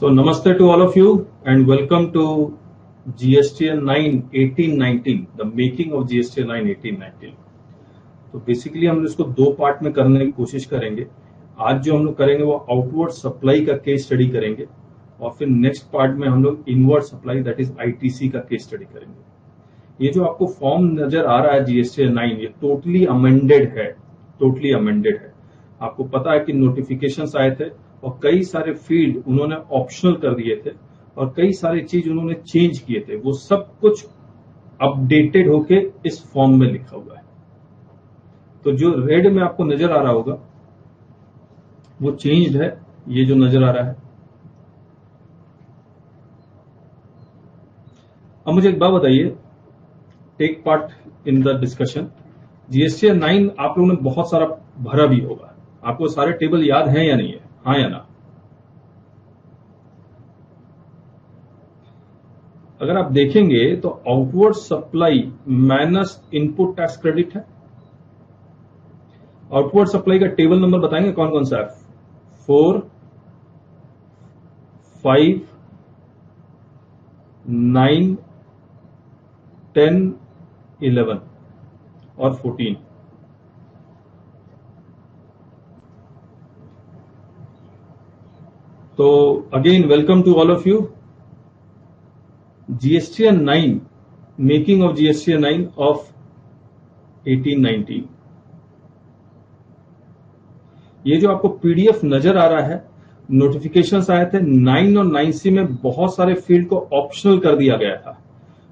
So namaste to all of you and welcome to GSTN 9 1819, the making of GSTN 9 1819. तो basically हम इसको दो part में करने की कोशिश करेंगे। आज जो हम लोग करेंगे वो आउटवर्ड सप्लाई का केस स्टडी करेंगे और फिर नेक्स्ट पार्ट में हम लोग inward supply that is ITC का केस स्टडी करेंगे। ये जो आपको फॉर्म नजर आ रहा है GSTN 9 ये टोटली अमेंडेड है। आपको पता है कि नोटिफिकेशंस आए थे और कई सारे फील्ड उन्होंने ऑप्शनल कर दिए थे और कई सारी चीज उन्होंने चेंज किए थे। वो सब कुछ अपडेटेड होके इस फॉर्म में लिखा हुआ है। तो जो रेड में आपको नजर आ रहा होगा वो चेंज्ड है, ये जो नजर आ रहा है। अब मुझे एक बात बताइए, take part in the discussion. GSTN 9 आप लोगों ने बहुत सारा भरा भी होगा, आपको सारे टेबल याद हैं या नहीं है, हाँ या ना? अगर आप देखेंगे तो outward supply minus input tax credit है। आउटवर्ड सप्लाई का टेबल नंबर बताएंगे कौन कौन सा है? 4, 5, 9, 10, 11 और 14। तो again welcome to all of you. GSTN 9, making of GSTN 9 of 1819। ये जो आपको पीडीएफ नजर आ रहा है, नोटिफिकेशंस आए थे 9 और 9C में बहुत सारे फील्ड को ऑप्शनल कर दिया गया था।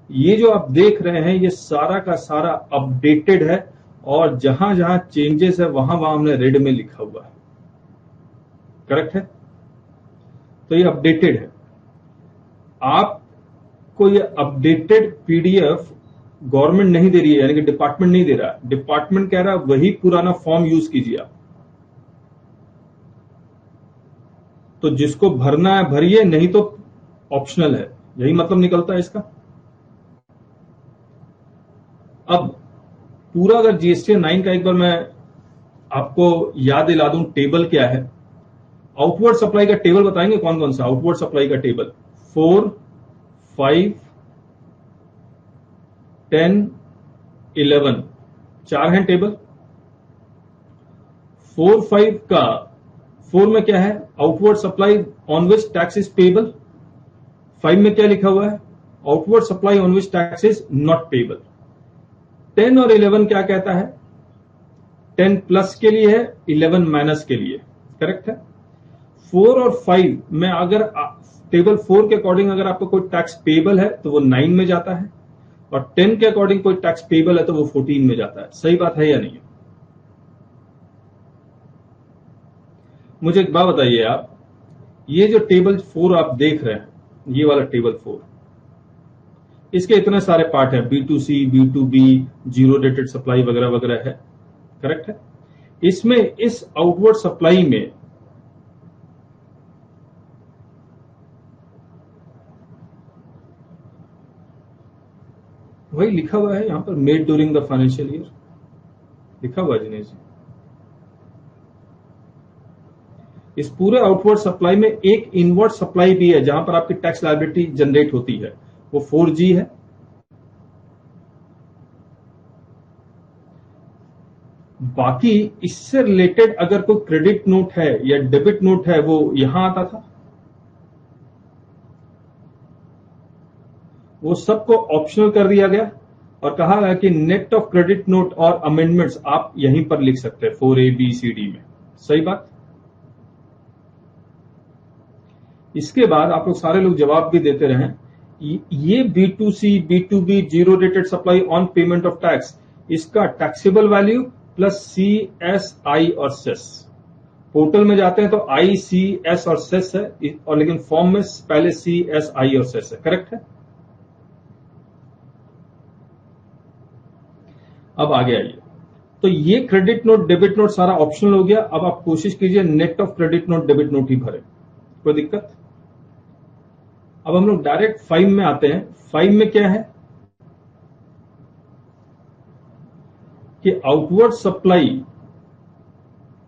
ये जो आप देख रहे हैं ये सारा का सारा अपडेटेड है और जहां जहां चेंजेस है वहां वहां हमने रेड में लिखा हुआ है। करेक्ट है? तो ये अपडेटेड है। आपको ये अपडेटेड पीडीएफ गवर्नमेंट नहीं दे रही है, यानी कि डिपार्टमेंट नहीं दे रहा है। डिपार्टमेंट कह रहा है वही पुराना फॉर्म यूज कीजिए आप। तो जिसको भरना है भरिए, नहीं तो ऑप्शनल है, यही मतलब निकलता है इसका। अब पूरा अगर GSTN 9 का एक बार मैं आपको याद दिला दूं, टेबल क्या है। आउटवर्ड सप्लाई का टेबल बताएंगे कौन कौन सा आउटवर्ड सप्लाई का टेबल? 4, 5, 10, 11 चार हैं टेबल। 4, 5 का 4 में क्या है? Outward supply on which tax is payable. 5 में क्या लिखा हुआ है? Outward supply on which tax is not payable. 10 और 11 क्या कहता है? 10 प्लस के लिए है, 11 माइनस के लिए। करेक्ट है? 4 और 5 में अगर टेबल 4 के अकॉर्डिंग अगर आपको कोई टैक्स पेबल है तो वो 9 में जाता है और 10 के अकॉर्डिंग कोई टैक्स पेबल है तो वो 14 में जाता है। सही बात है या नहीं? मुझे एक बात बताइए आप, ये जो टेबल 4 आप देख रहे हैं, ये वाला टेबल 4, इसके इतने सारे पार्ट हैं, B2C, B2B, zero dated supply वगैरह वगैरह है। करेक्ट है? इसमें इस आउटवर्ड सप्लाई में वही लिखा हुआ है यहां पर, made during the financial year लिखा हुआ है दिनेश जी। इस पूरे आउटवर्ड सप्लाई में एक इनवर्ड सप्लाई भी है जहां पर आपकी टैक्स लायबिलिटी जनरेट होती है, वो 4G है। बाकी इससे रिलेटेड अगर कोई क्रेडिट नोट है या डेबिट नोट है वो यहां आता था। वो सबको ऑप्शनल कर दिया गया और कहा गया कि नेट ऑफ क्रेडिट नोट और अमेंडमेंट्स आप यहीं पर लिख सकते हैं 4A, B, C, D में। सही बात। इसके बाद आप लोग सारे लोग जवाब भी देते रहे। ये B2C, B2B, zero dated supply on payment of tax, इसका टैक्सेबल वैल्यू प्लस CSI और सेस। पोर्टल में जाते हैं तो ICS और सेस है, और लेकिन फॉर्म में पहले CSI और सेस है। करेक्ट है? अब आगे आइए। तो ये क्रेडिट नोट, डेबिट नोट सारा ऑप्शनल हो गया। अब आप कोशिश कीजिए net of credit note, debit note ही भरे, कोई दिक्कत? अब हम लोग डायरेक्ट 5 में आते हैं। 5 में क्या है कि outward supply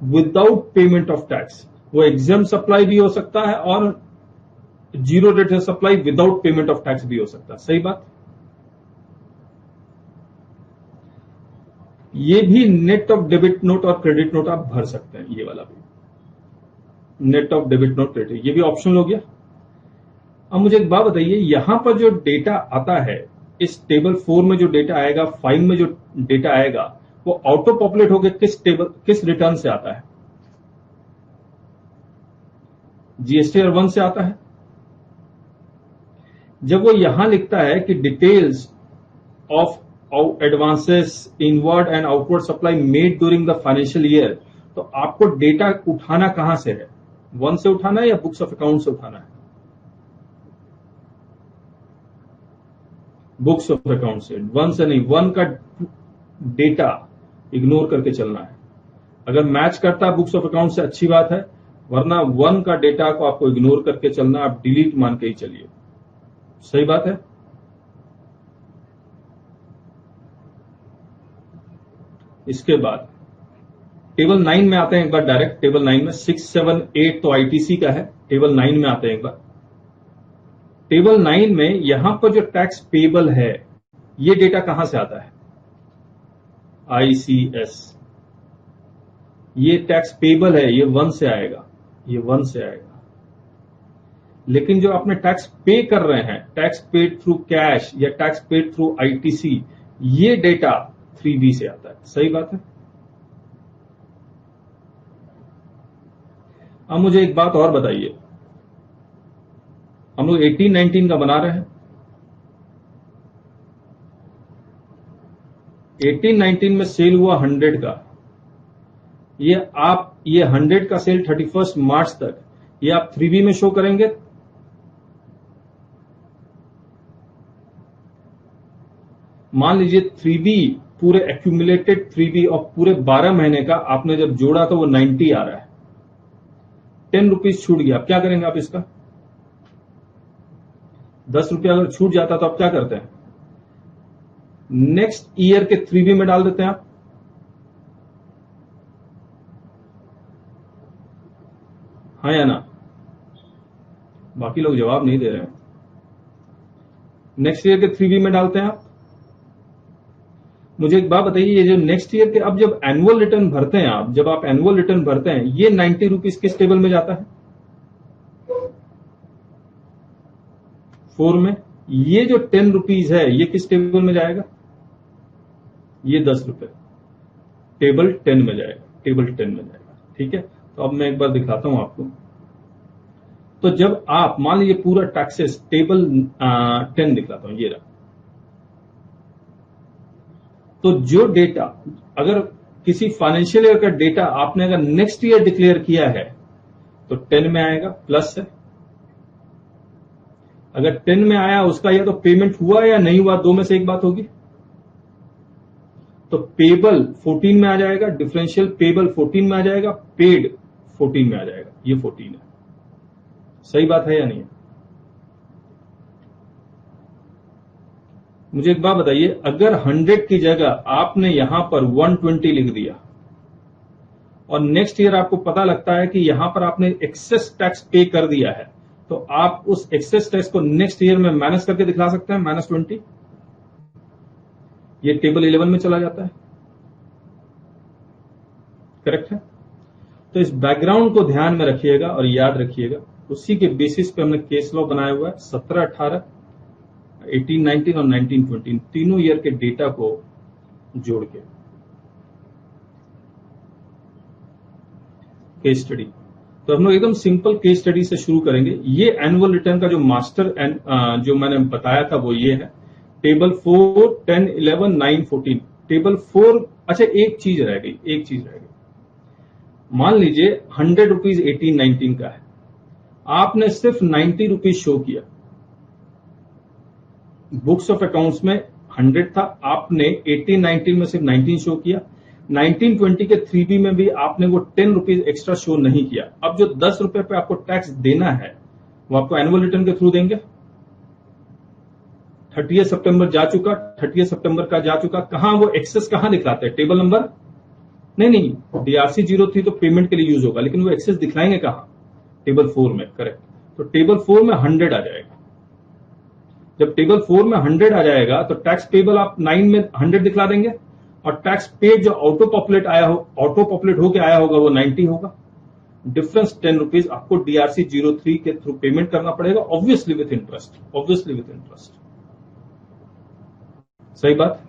without payment of tax, वो एग्जाम सप्लाई भी हो सकता है और zero rate of supply without payment of tax भी हो सकता है। सही बात। ये भी नेट ऑफ डेबिट नोट और क्रेडिट नोट आप भर सकते हैं, ये वाला भी net of debit note credit, ये भी ऑप्शनल हो गया। अब मुझे एक बात बताइए, यहां पर जो डेटा आता है इस टेबल 4 में, जो डेटा आएगा 5 में जो डेटा आएगा, वो ऑटो पॉपुलेट होकर किस रिटर्न से आता है? जीएसटीआर 1 से आता है। जब वो यहां लिखता है कि details of advances inward and outward supply made during the financial year, तो आपको डेटा उठाना कहां से है? 1 से उठाना है या बुक्स ऑफ अकाउंट से उठाना है? बुक्स ऑफ अकाउंट से, 1 से नहीं। 1 का डेटा इग्नोर करके चलना है। अगर मैच करता है बुक्स ऑफ अकाउंट से अच्छी बात है, वरना 1 का डेटा को आपको इग्नोर करके चलना, आप डिलीट मान के ही चलिए। सही बात है। इसके बाद टेबल 9 में आते हैं एक बार डायरेक्ट। टेबल 9 में 6, 7, 8 तो आईटीसी का है। टेबल 9 में आते हैं एक बार। टेबल 9 में यहां पर जो टैक्स पेबल है, ये डेटा कहां से आता है? आईसीएस। ये टैक्स पेबल है, ये 1 से आएगा, ये 1 से आएगा। लेकिन जो आपने टैक्स पे कर रहे हैं, टैक्स पेड थ्रू कैश या टैक्स पेड थ्रू आईटीसी, ये डेटा 3B से आता है। सही बात है। अब मुझे एक बात और बताइए, हम लोग 18-19 का बना रहे हैं। 18-19 में सेल हुआ 100 का, ये 100 का सेल 31 मार्च तक, ये आप 3B में शो करेंगे? मान लीजिए 3B पूरे एक्यूमुलेटेड 3B और पूरे 12 महीने का आपने जब जोड़ा तो वो 90 आ रहा है, 10 रुपीज छूट गया, अब क्या करेंगे आप इसका? 10 रुपया अगर छूट जाता तो आप क्या करते हैं? नेक्स्ट ईयर के 3B में डाल देते हैं आप। हाँ या ना? बाकी लोग जवाब नहीं दे रहे हैं। नेक्स्ट ईयर के 3B में डालते हैं आप। मुझे एक बात बताइए, ये जो नेक्स्ट ईयर के, अब जब एनुअल रिटर्न भरते हैं आप, जब आप एनुअल रिटर्न भरते हैं, ये 90 रुपीज किस टेबल में जाता है? 4 में। ये जो 10 रुपीज है, ये किस टेबल में जाएगा? ये 10 रुपए टेबल 10 में जाएगा, टेबल 10 में जाएगा। ठीक है। तो अब मैं एक बार दिखाता हूं आपको। तो जब आप मान लीजिए पूरा टैक्सेस टेबल 10 दिखाता हूं, ये रहा। तो जो डेटा, अगर किसी फाइनेंशियल ईयर का डेटा आपने अगर नेक्स्ट ईयर डिक्लेयर किया है तो 10 में आएगा, प्लस है। अगर 10 में आया, उसका या तो पेमेंट हुआ या नहीं हुआ, दो में से एक बात होगी। तो पेबल 14 में आ जाएगा, डिफरेंशियल पेबल 14 में आ जाएगा, पेड 14 में आ जाएगा, ये 14 है। सही बात है या नहीं? मुझे एक बात बताइए, अगर 100 की जगह आपने यहां पर 120 लिख दिया और नेक्स्ट ईयर आपको पता लगता है कि यहां पर आपने एक्सेस टैक्स पे कर दिया है, तो आप उस एक्सेस टैक्स को नेक्स्ट ईयर में माइनस करके दिखा सकते हैं, -20। ये टेबल 11 में चला जाता है। करेक्ट है। तो इस बैकग्राउंड को ध्यान में रखिएगा और याद रखिएगा। उसी के बेसिस पे हमने केस लॉ बनाया हुआ है। 17-18, 18-19 और 19-20 तीनों ईयर के डेटा को जोड़ के केस स्टडी। तो हम लोग एकदम सिंपल केस स्टडी से शुरू करेंगे। ये एनुअल रिटर्न का जो मास्टर जो मैंने बताया था वो ये है, टेबल 4, 10, 11, 9, 14। टेबल 4, अच्छा एक चीज रह गई। मान लीजिए 100 रुपीज 18-19 का है, आपने सिर्फ 90 रुपीज शो किया। बुक्स ऑफ अकाउंट्स में 100 था, आपने 18-19 में सिर्फ 19 शो किया। 19-20 के 3B में भी आपने वो 10 रुपीज एक्स्ट्रा शो नहीं किया। अब जो 10 रुपए पे आपको टैक्स देना है वो आपको एनुअल रिटर्न के थ्रू देंगे। 30 सितंबर जा चुका, 30 सितंबर का जा चुका। कहां वो एक्सेस कहां दिखाते हैं? टेबल नंबर नहीं, DRC 0 थी तो पेमेंट के लिए यूज होगा, लेकिन वो एक्सेस दिखलाएंगे कहां? टेबल 4 में। करेक्ट। तो टेबल 4 में 100 आ जाएगा। जब टेबल 4 में 100 आ जाएगा तो टैक्स पेबल आप 9 में 100 दिखला देंगे और टैक्स पेड जो ऑटो पॉपुलेट होके आया होगा वो 90 होगा। डिफरेंस 10 रुपीज आपको DRC 03 के थ्रू पेमेंट करना पड़ेगा, ऑब्वियसली विथ इंटरेस्ट। सही बात।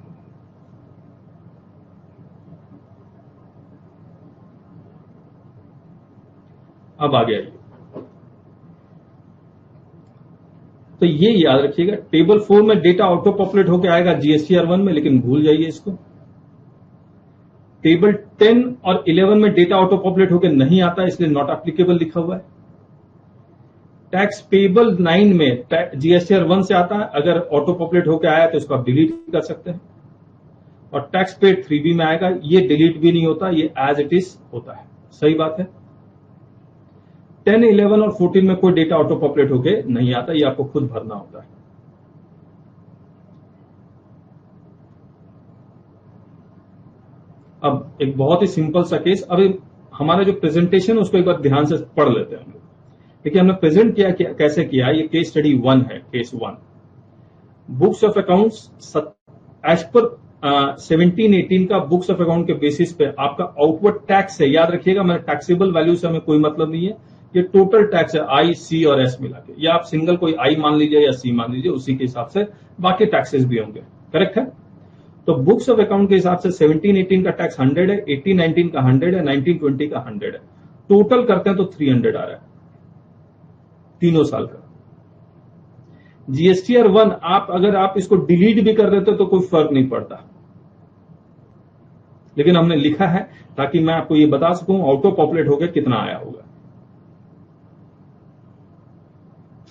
अब आगे आइए, तो ये याद रखिएगा, टेबल 4 में डेटा ऑटो पॉपुलेट होकर आएगा GSTR 1 में, लेकिन भूल जाइए इसको। टेबल 10 और 11 में डेटा ऑटो पॉपुलेट होकर नहीं आता, इसलिए नॉट एप्लीकेबल लिखा हुआ है। टैक्स पेबल 9 में GSTR 1 से आता है, अगर ऑटो पॉपुलेट होकर आया तो इसको आप डिलीट कर सकते हैं। और टैक्स पेड 3B में आएगा, ये डिलीट भी नहीं होता, ये एज इट इज होता है। सही बात है। 10, 11 और 14 में कोई डेटा ऑटो पॉपुलेट होके नहीं आता, ये आपको खुद भरना होता है। अब एक बहुत ही सिंपल सा केस, अभी हमारा जो प्रेजेंटेशन है उसको एक बार ध्यान से पढ़ लेते हैं हम लोग। देखिए हमने प्रेजेंट किया कैसे किया, ये केस स्टडी 1 है। Case 1, books of accounts as per 17-18 का बुक्स ऑफ अकाउंट के बेसिस पे आपका आउटवर्ड टैक्स है। याद रखिएगा, मैंने टैक्सेबल वैल्यू से हमें कोई मतलब नहीं है, ये टोटल टैक्स है, I, C और S मिला के, या आप सिंगल कोई I मान लीजिए या C मान लीजिए, उसी के हिसाब से बाकी टैक्सेस भी होंगे। करेक्ट है। तो बुक्स ऑफ अकाउंट के हिसाब से 17-18 का टैक्स 100 है, 18-19 का 100 है, 19-20 का 100 है। टोटल करते हैं तो 300 आ रहा है तीनों साल का। GSTR 1 अगर आप इसको डिलीट भी कर देते तो कोई फर्क नहीं पड़ता, लेकिन हमने लिखा है ताकि मैं आपको ये बता सकूं ऑटो पॉपुलेट होकर कितना आया होगा।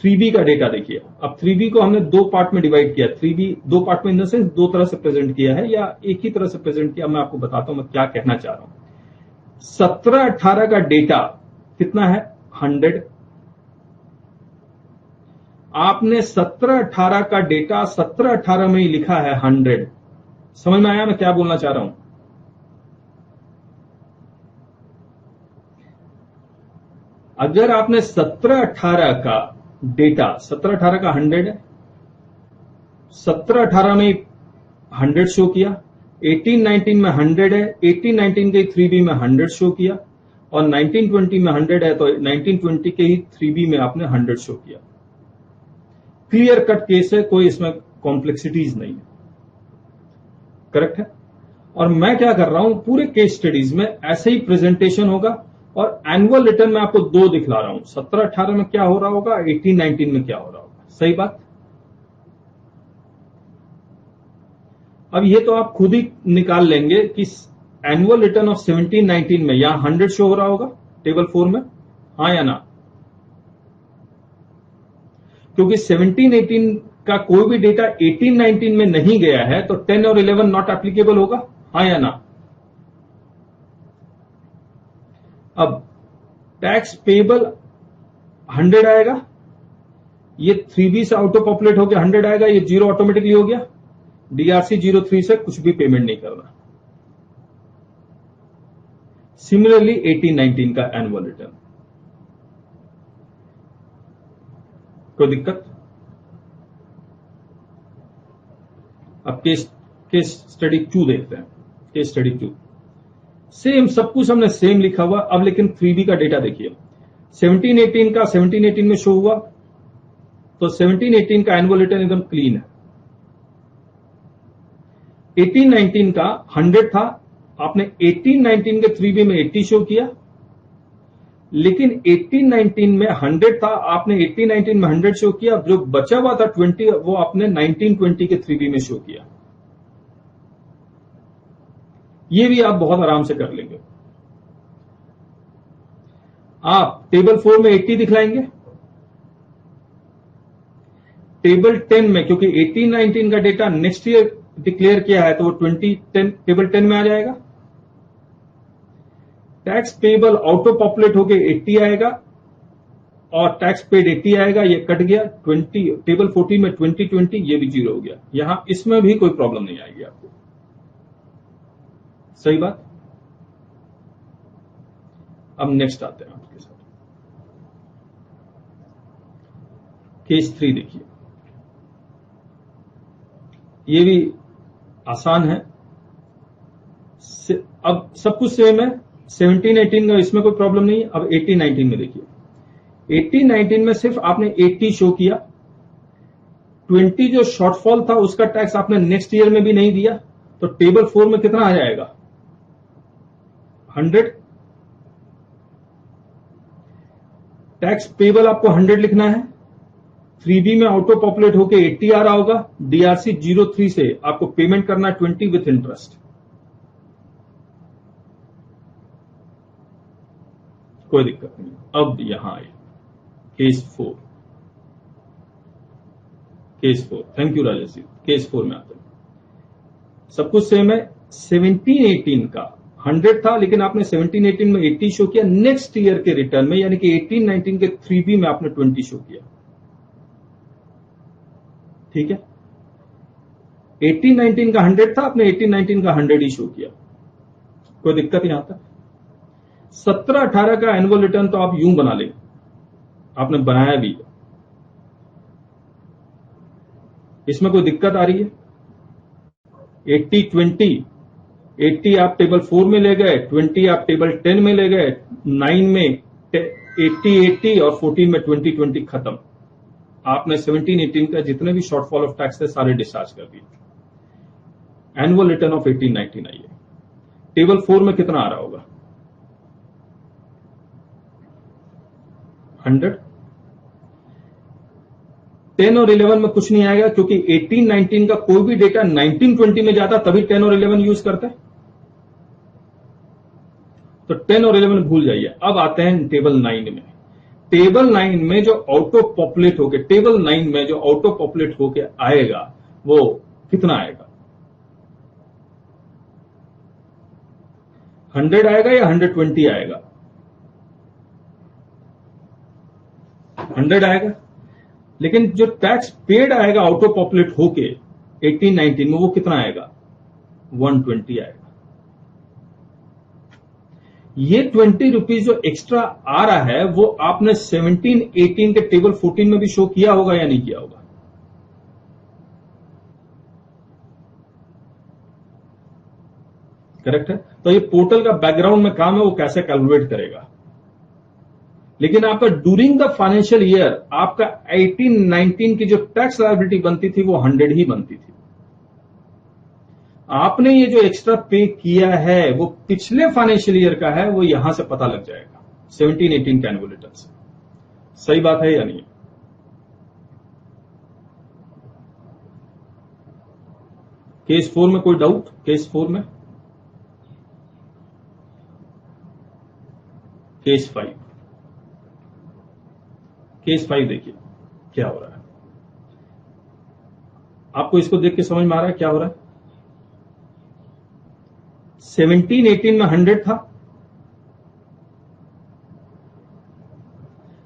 3B का डेटा देखिए। अब 3B को हमने दो पार्ट में डिवाइड किया। 3B दो पार्ट में इन द सेंस दो तरह से प्रेजेंट किया है या एक ही तरह से प्रेजेंट किया। मैं आपको बताता हूं मैं क्या कहना चाह रहा हूं। 17-18 का डेटा कितना है? 100। आपने 17-18 का डेटा 17-18 में ही लिखा है 100। समझ में आया मैं क्या बोलना चाह रहा हूं? अगर आपने 17-18 का डेटा 17-18 का 100 है, 17-18 में 100 शो किया, 18-19 में 100 है, 18-19 के 3B में 100 शो किया, और 19-20 में 100 है तो 19-20 के ही 3B में आपने 100 शो किया। क्लियर कट केस है, कोई इसमें कॉम्प्लेक्सिटीज नहीं है। करेक्ट है। और मैं क्या कर रहा हूं, पूरे केस स्टडीज में ऐसे ही प्रेजेंटेशन होगा और एनुअल रिटर्न में आपको दो दिखला रहा हूं। 17-18 में क्या हो रहा होगा, 18-19 में क्या हो रहा होगा। सही बात। अब ये तो आप खुद ही निकाल लेंगे कि एनुअल रिटर्न ऑफ 17-19 में यहां 100 शो हो रहा होगा टेबल 4 में, हाँ या ना? क्योंकि 17-18 का कोई भी डेटा 18-19 में नहीं गया है तो 10 और 11 नॉट एप्लीकेबल होगा, हाँ या ना? अब टैक्स पेबल 100 आएगा, ये 3B से ऑटो पॉपुलेट होकर 100 आएगा, ये 0 ऑटोमेटिकली हो गया। DRC 03 से कुछ भी पेमेंट नहीं करना। सिमिलरली 18-19 का एनुअल रिटर्न, कोई दिक्कत? अब केस स्टडी 2 देखते हैं। केस स्टडी 2 सेम, सब कुछ हमने सेम लिखा हुआ। अब लेकिन 3B का डेटा देखिए। 17-18 का 17-18 में शो हुआ तो 17-18 का एनुअल रिटर्न एकदम क्लीन है। 18-19 का 100 था, आपने 18-19 के 3B में 80 शो किया, लेकिन 18-19 में 100 था, आपने 18-19 में 100 शो किया, जो बचा हुआ था 20 वो आपने 19-20 के 3B में शो किया। ये भी आप बहुत आराम से कर लेंगे। आप टेबल 4 में 80 दिखलाएंगे, टेबल 10 में क्योंकि 18-19 का डेटा नेक्स्ट ईयर डिक्लेयर किया है तो वो टेबल 10 में आ जाएगा। टैक्स पेबल ऑटो पॉपुलेट होके 80 आएगा और टैक्स पेड 80 आएगा, ये कट गया। 20 टेबल 14 में 20-20 ये भी 0 हो गया। यहां इसमें भी कोई प्रॉब्लम नहीं आएगी आपको। सही बात। अब नेक्स्ट आते हैं आपके साथ। केस 3 देखिए, ये भी आसान है। अब सब कुछ सेम है, 17-18 का इसमें कोई प्रॉब्लम नहीं है। अब 18-19 में देखिए, 18-19 में सिर्फ आपने 80 शो किया, 20 जो शॉर्टफॉल था उसका टैक्स आपने नेक्स्ट ईयर में भी नहीं दिया, तो टेबल 4 में कितना आ जाएगा? 100। टैक्स पेबल आपको 100 लिखना है। 3B में ऑटो पॉपुलेट होके 80 आ रहा होगा। DRC 03 से आपको पेमेंट करना 20 विथ इंटरेस्ट। कोई दिक्कत नहीं। अब यहां आए case 4। Case 4, thank you Rajesh ji. Case 4 में आते हैं, सब कुछ सेम है। 17-18 का 100 था, लेकिन आपने 17-18 में 80 शो किया। नेक्स्ट ईयर के रिटर्न में यानी कि 18-19 के 3B में आपने 20 शो किया। ठीक है, 18-19 का 100 था, आपने 18-19 का 100 ही शो किया। कोई दिक्कत यहां तक? 17-18 का एनुअल रिटर्न तो आप यूं बना लें, आपने बनाया भी, इसमें कोई दिक्कत आ रही है? 80-20, 80 आप टेबल 4 में ले गए, 20 आप टेबल 10 में ले गए, 9 में 80-80 और 14 में 20-20 खत्म। आपने 17-18 का जितने भी शॉर्टफॉल ऑफ टैक्स थे सारे डिस्चार्ज कर दिए। एनुअल रिटर्न ऑफ 18-19 आइए, टेबल 4 में कितना आ रहा होगा? 100। 10 और 11 में कुछ नहीं आएगा, क्योंकि 18-19 का कोई भी डेटा 19-20 में जाता तभी 10 और 11 यूज करते हैं, तो 10 और 11 भूल जाइए। अब आते हैं टेबल 9 में। टेबल 9 में जो ऑटो पॉपुलेट होके, टेबल 9 में जो ऑटो पॉपुलेट होके आएगा वो कितना आएगा? 100 आएगा या 120 आएगा? 100 आएगा। लेकिन जो टैक्स पेड आएगा ऑटो पॉपुलेट होके 18-19 में, वो कितना आएगा? 120 आएगा। ये 20 रुपीज जो एक्स्ट्रा आ रहा है वो आपने 17-18 के टेबल 14 में भी शो किया होगा या नहीं किया होगा? करेक्ट है। तो ये पोर्टल का बैकग्राउंड में काम है, वो कैसे कैलकुलेट करेगा। लेकिन आपका ड्यूरिंग द फाइनेंशियल ईयर आपका 18-19 की जो टैक्स लायबिलिटी बनती थी वो 100 ही बनती थी। आपने ये जो एक्स्ट्रा पे किया है वो पिछले फाइनेंशियल ईयर का है, वो यहां से पता लग जाएगा 17-18 के एनुअल रिटर्न से। सही बात है या नहीं? केस 4 में कोई डाउट? केस 4 में? केस 5, केस 5 देखिए क्या हो रहा है। आपको इसको देख के समझ में आ रहा है क्या हो रहा है? 17-18 में 100 था।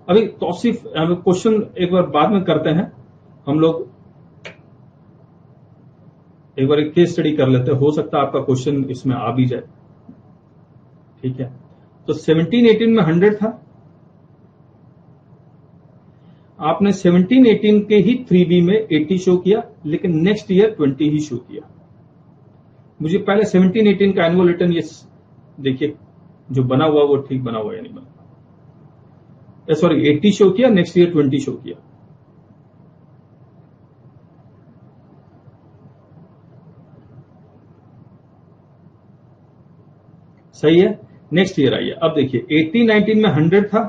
अभी तौसीफ क्वेश्चन एक बार बाद में करते हैं हम लोग, एक बार एक केस स्टडी कर लेते हैं, हो सकता है आपका क्वेश्चन इसमें आ भी जाए। ठीक है, तो 17-18 में 100 था, आपने 17-18 के ही 3B में 80 शो किया, लेकिन नेक्स्ट ईयर 20 ही शो किया। मुझे पहले 17-18 का एनुअल रिटर्न ये देखिए जो बना हुआ वो ठीक बना हुआ या नहीं बना? सॉरी, 80 शो किया, नेक्स्ट ईयर 20 शो किया। सही है। नेक्स्ट ईयर आइए, अब देखिए 18-19 में 100 था,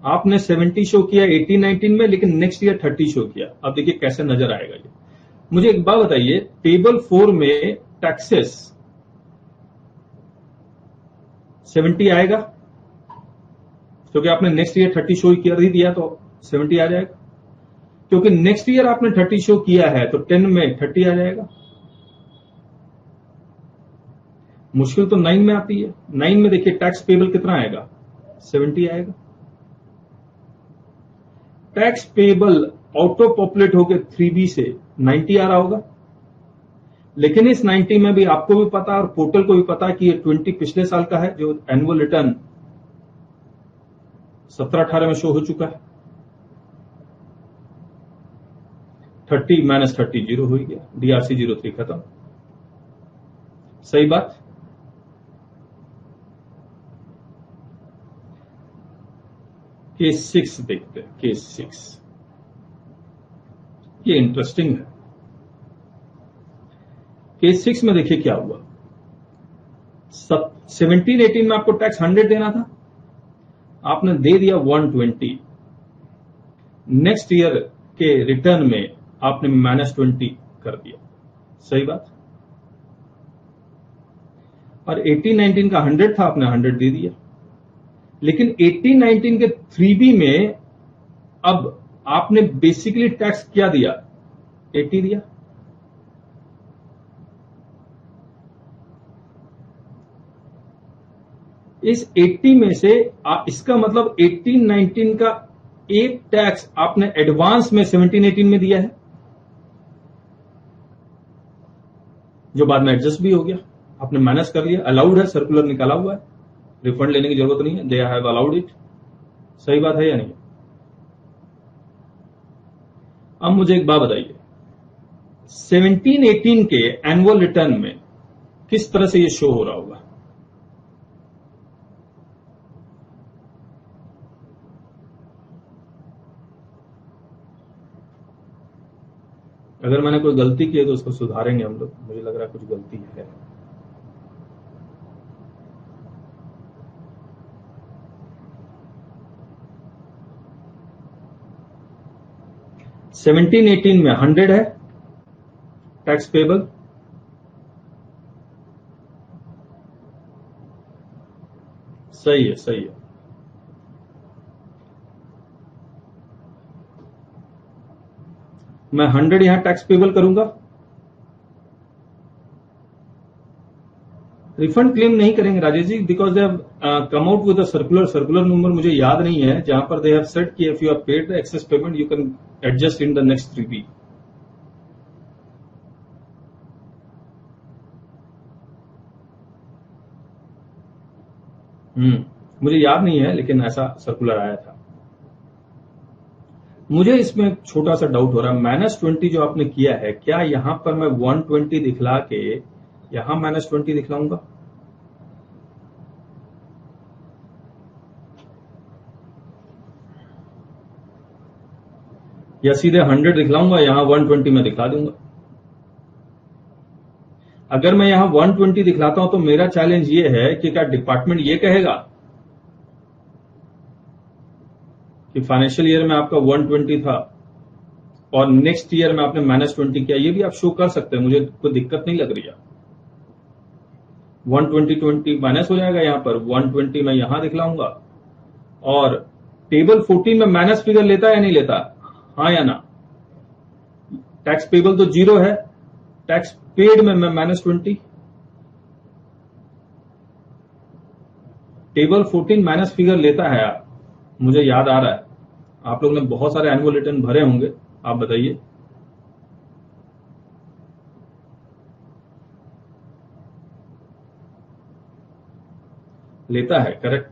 आपने 70 शो किया 18-19 में, लेकिन नेक्स्ट ईयर 30 शो किया। अब देखिए कैसे नजर आएगा ये। मुझे एक बात बताइए, टेबल 4 में टैक्सेस 70 आएगा, क्योंकि आपने नेक्स्ट ईयर 30 शो कर ही दिया तो 70 आ जाएगा। क्योंकि नेक्स्ट ईयर आपने 30 शो किया है तो 10 में 30 आ जाएगा। मुश्किल तो 9 में आती है। 9 में देखिए टैक्स पेबल कितना आएगा? 70 आएगा। टैक्स पेबल ऑटो पॉपुलेट होकर 3B से 90 आ रहा होगा, लेकिन इस 90 में भी आपको भी पता और पोर्टल को भी पता कि ये 20 पिछले साल का है, जो एनुअल रिटर्न 17-18 में शो हो चुका है। 30 माइनस 30 जीरो हो गया, DRC 03 खत्म। सही बात। केस 6 देखते हैं। केस 6 ये इंटरेस्टिंग है। केस 6 में देखिए क्या हुआ। 17-18 में आपको टैक्स 100 देना था, आपने दे दिया 120। नेक्स्ट ईयर के रिटर्न में आपने -20 कर दिया। सही बात। और 18-19 का 100 था, आपने 100 दे दिया। लेकिन 18-19 के 3B में अब आपने बेसिकली टैक्स क्या दिया? 80 दिया। इस 80 में से इसका मतलब 18-19 का एक टैक्स आपने एडवांस में 17-18 में दिया है, जो बाद में एडजस्ट भी हो गया, आपने माइनस कर लिया। अलाउड है, सर्कुलर निकाला हुआ है, रिफंड लेने की जरूरत नहीं है, दे हैव अलाउड इट। सही बात है या नहीं? अब मुझे एक बात बताइए, 17-18 के एनुअल रिटर्न में किस तरह से ये शो हो रहा होगा? अगर मैंने कोई गलती की है तो उसको सुधारेंगे हम लोग। मुझे लग रहा है कुछ गलती है। सेवनटीन 18 में 100 है टैक्स पेबल। सही है, सही है। मैं 100 यहां टैक्स पेबल करूंगा, रिफंड क्लेम नहीं करेंगे Rajesh ji, because they have come out with a circular number मुझे याद नहीं है, जहां पर दे हैव सेड कि if you have paid the excess payment you can adjust in the next 3B। मुझे याद नहीं है, लेकिन ऐसा सर्कुलर आया था। मुझे इसमें एक छोटा सा डाउट हो रहा है, -20 जो आपने किया है, क्या यहां पर मैं 120 दिखला के यहां -20 दिखलाऊंगा? या सीधे 100 दिखलाऊंगा, यहां 120 में दिखला दूंगा? अगर मैं यहां 120 दिखलाता हूं तो मेरा चैलेंज ये है कि क्या डिपार्टमेंट ये कहेगा कि फाइनेंशियल ईयर में आपका 120 था और नेक्स्ट ईयर में आपने -20 किया? ये भी आप शो कर सकते हैं, मुझे कोई दिक्कत नहीं लग रही है। 120 माइनस हो जाएगा, यहां पर 120 मैं यहां दिखलाऊंगा। और टेबल 14 में माइनस फिगर लेता है या नहीं लेता? हाँ या ना? टैक्स पेबल तो 0 है, टैक्स पेड में मैं -20। टेबल 14 माइनस फिगर लेता है, मुझे याद आ रहा है। आप लोग ने बहुत सारे एनुअल रिटर्न भरे होंगे, आप बताइए। लेता है, करेक्ट।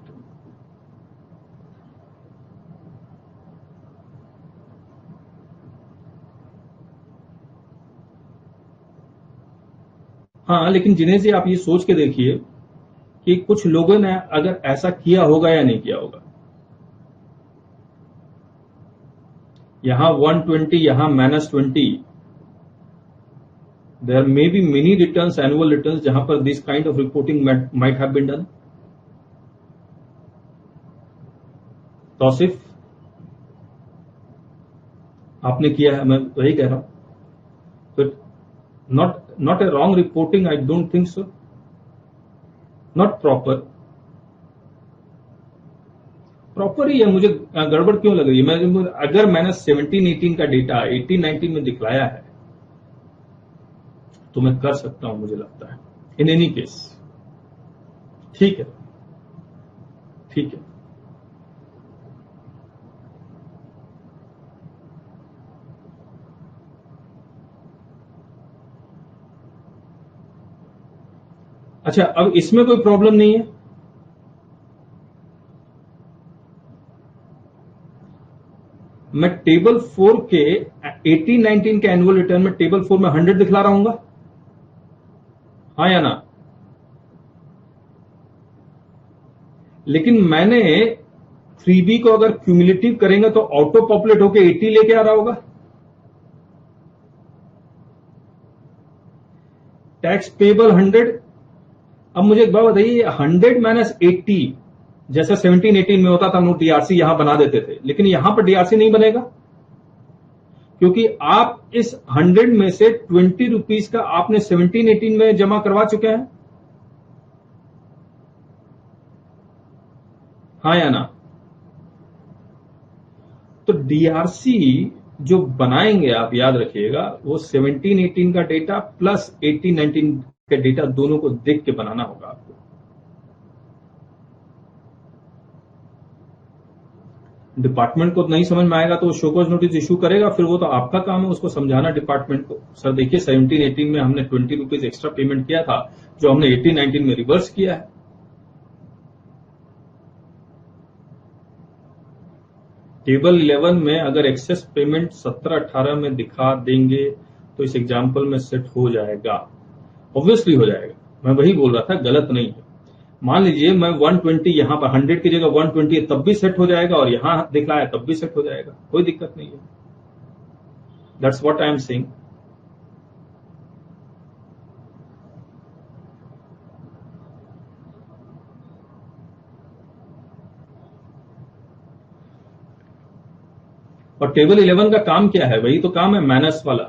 हाँ, लेकिन जिनेश जी आप ये सोच के देखिए कि कुछ लोगों ने अगर ऐसा किया होगा या नहीं किया होगा। यहां 120, यहां -20, there may be many returns, annual returns, जहां पर this kind of reporting might have been done. Tausif, आपने किया है, मैं वही कह रहा हूं। तो not a wrong reporting, I don't think so, not proper ही है। मुझे गड़बड़ क्यों लग रही है? अगर मैंने 17-18 का डेटा 18-19 में दिखलाया है तो मैं कर सकता हूं, मुझे लगता है, इन एनी केस। ठीक है, ठीक है। अच्छा, अब इसमें कोई प्रॉब्लम नहीं है। मैं टेबल 4 के 18-19 के एनुअल रिटर्न में टेबल 4 में 100 दिखला रहा हूंगा, हाँ या ना? लेकिन मैंने 3B को अगर क्यूमुलेटिव करेंगे तो ऑटो पॉपुलेट होकर 80 लेके आ रहा होगा। Tax payable 100। अब मुझे एक बात बताइए, 100 माइनस 80 जैसा 17-18 में होता था, हम लोग डीआरसी यहां बना देते थे, लेकिन यहां पर डीआरसी नहीं बनेगा क्योंकि आप इस 100 में से 20 रुपीज का आपने 17-18 में जमा करवा चुके हैं, हाँ या ना? तो डीआरसी जो बनाएंगे आप याद रखिएगा, वो 17-18 का डेटा प्लस 18-19 का डेटा दोनों को देख के बनाना होगा आपको। डिपार्टमेंट को नहीं समझ में आएगा तो वो शोकॉज नोटिस इशू करेगा, फिर वो तो आपका काम है उसको समझाना डिपार्टमेंट को। सर देखिए 17-18 में हमने 20 रुपीज एक्स्ट्रा पेमेंट किया था जो हमने 18-19 में रिवर्स किया है। टेबल 11 में अगर एक्सेस पेमेंट 17-18 में दिखा देंगे तो इस एग्जाम्पल में सेट हो जाएगा, ऑब्वियसली हो जाएगा। मैं वही बोल रहा था, गलत नहीं है। मान लीजिए मैं 120 यहां पर 100 की जगह 120 है, तब भी सेट हो जाएगा, और यहां दिखलाया तब भी सेट हो जाएगा, कोई दिक्कत नहीं है। That's what I am saying. और टेबल 11 का काम क्या है? वही तो काम है माइनस वाला।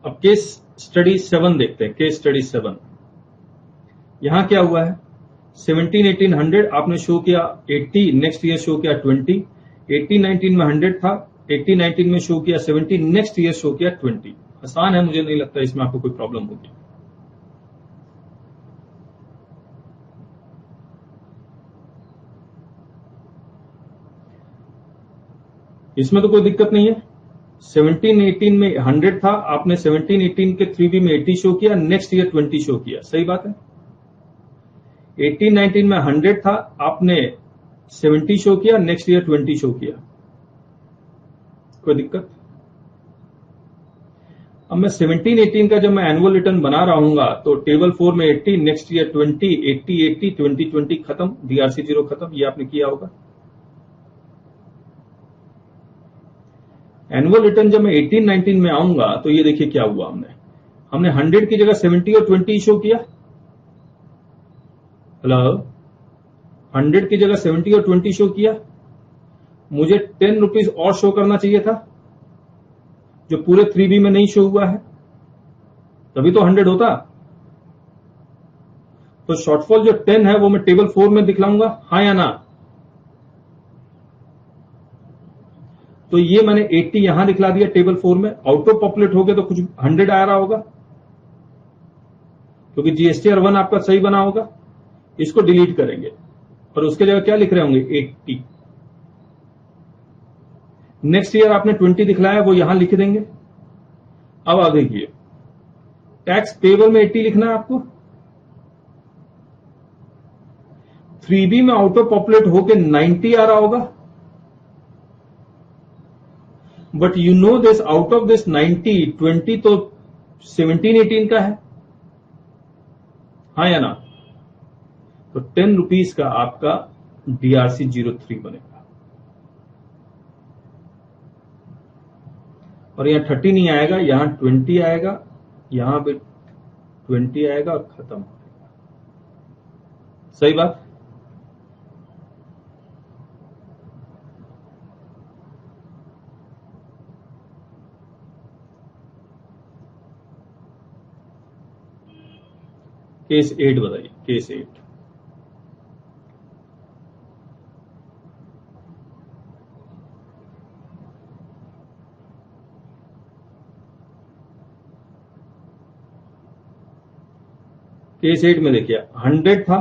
अब केस स्टडी 7 देखते हैं। केस स्टडी 7 यहां क्या हुआ है? 17-18 100 आपने शो किया, 80 नेक्स्ट ईयर शो किया 20, 18-19 में 100 था, 18-19 में शो किया 70, नेक्स्ट ईयर शो किया 20। आसान है, मुझे नहीं लगता इसमें आपको कोई प्रॉब्लम होगी। इसमें तो कोई दिक्कत नहीं है। 17-18 में 100 था, आपने 17-18 के 3B में 80 शो किया, नेक्स्ट ईयर 20 शो किया, सही बात है। 18-19 में 100 था, आपने 70 शो किया, नेक्स्ट ईयर 20 शो किया, कोई दिक्कत? अब मैं 17-18 का जब मैं एनुअल रिटर्न बना रहा हूंगा तो टेबल 4 में 80, नेक्स्ट ईयर 20, 80, 20 खत्म, डीआरसी 0 खत्म। ये आपने किया होगा। एनुअल रिटर्न जब मैं 18-19 में आऊंगा तो ये देखिए क्या हुआ, हमने 100 की जगह 70 और 20 शो किया। हेलो, 100 की जगह 70 और 20 शो किया। मुझे 10 रुपीज और शो करना चाहिए था जो पूरे 3B में नहीं शो हुआ है, तभी तो 100 होता। तो शॉर्टफॉल जो 10 है वो मैं टेबल 4 में दिखलाऊंगा, हाँ या ना? तो ये मैंने 80 यहां दिखला दिया टेबल 4 में। ऑटो पॉपुलेट हो गया तो कुछ 100 आ रहा होगा क्योंकि जीएसटीआर 1 आपका सही बना होगा। इसको डिलीट करेंगे और उसके जगह क्या लिख रहे होंगे? 80। नेक्स्ट ईयर आपने 20 दिखलाया, वो यहां लिख देंगे। अब आ देखिए, टैक्स पेबल में 80 लिखना है आपको। 3B में ऑटो पॉपुलेट होकर 90 आ रहा होगा, but you know this, out of this 90, 20 तो 17-18 का है, हाँ या ना? तो 10 रुपीज का आपका डीआरसी 03 बनेगा। और यहां 30 नहीं आएगा, यहां 20 आएगा, यहां पे 20 आएगा और खत्म हो जाएगा, सही बात। केस 8 बताइए। केस 8 केस 8 में देखिए 100 था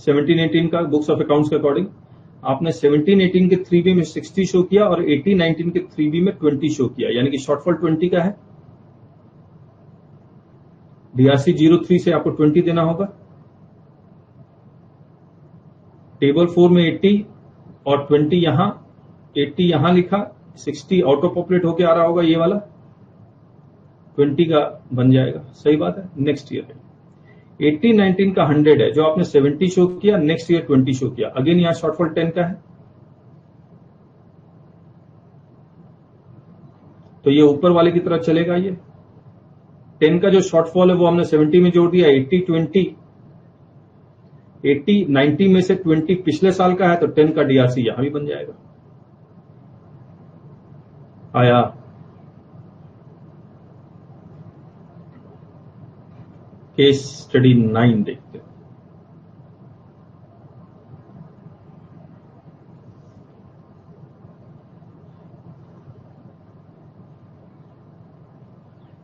17-18 का बुक्स ऑफ अकाउंट्स के अकॉर्डिंग। आपने 17-18 के 3B में 60 शो किया और 18-19 के 3B में 20 शो किया, यानी कि शॉर्टफॉल 20 का है। DRC 03 से आपको 20 देना होगा। टेबल 4 में 80 और 20 यहां, 80 यहां लिखा, 60 ऑटो पॉपुलेट होके आ रहा होगा, ये वाला 20 का बन जाएगा। सही बात है। नेक्स्ट ईयर है 80, 19 का 100 है, जो आपने 70 शो किया, नेक्स्ट ईयर 20 शो किया। अगेन यहां शॉर्टफॉल 10 का है, तो ये ऊपर वाले की तरफ चलेगा। ये 10 का जो शॉर्टफॉल है वो हमने 70 में जोड़ दिया। 80, 20, 80, 90 में से 20 पिछले साल का है, तो 10 का DRC यहां भी बन जाएगा। आया। केस स्टडी 9 देखते हैं।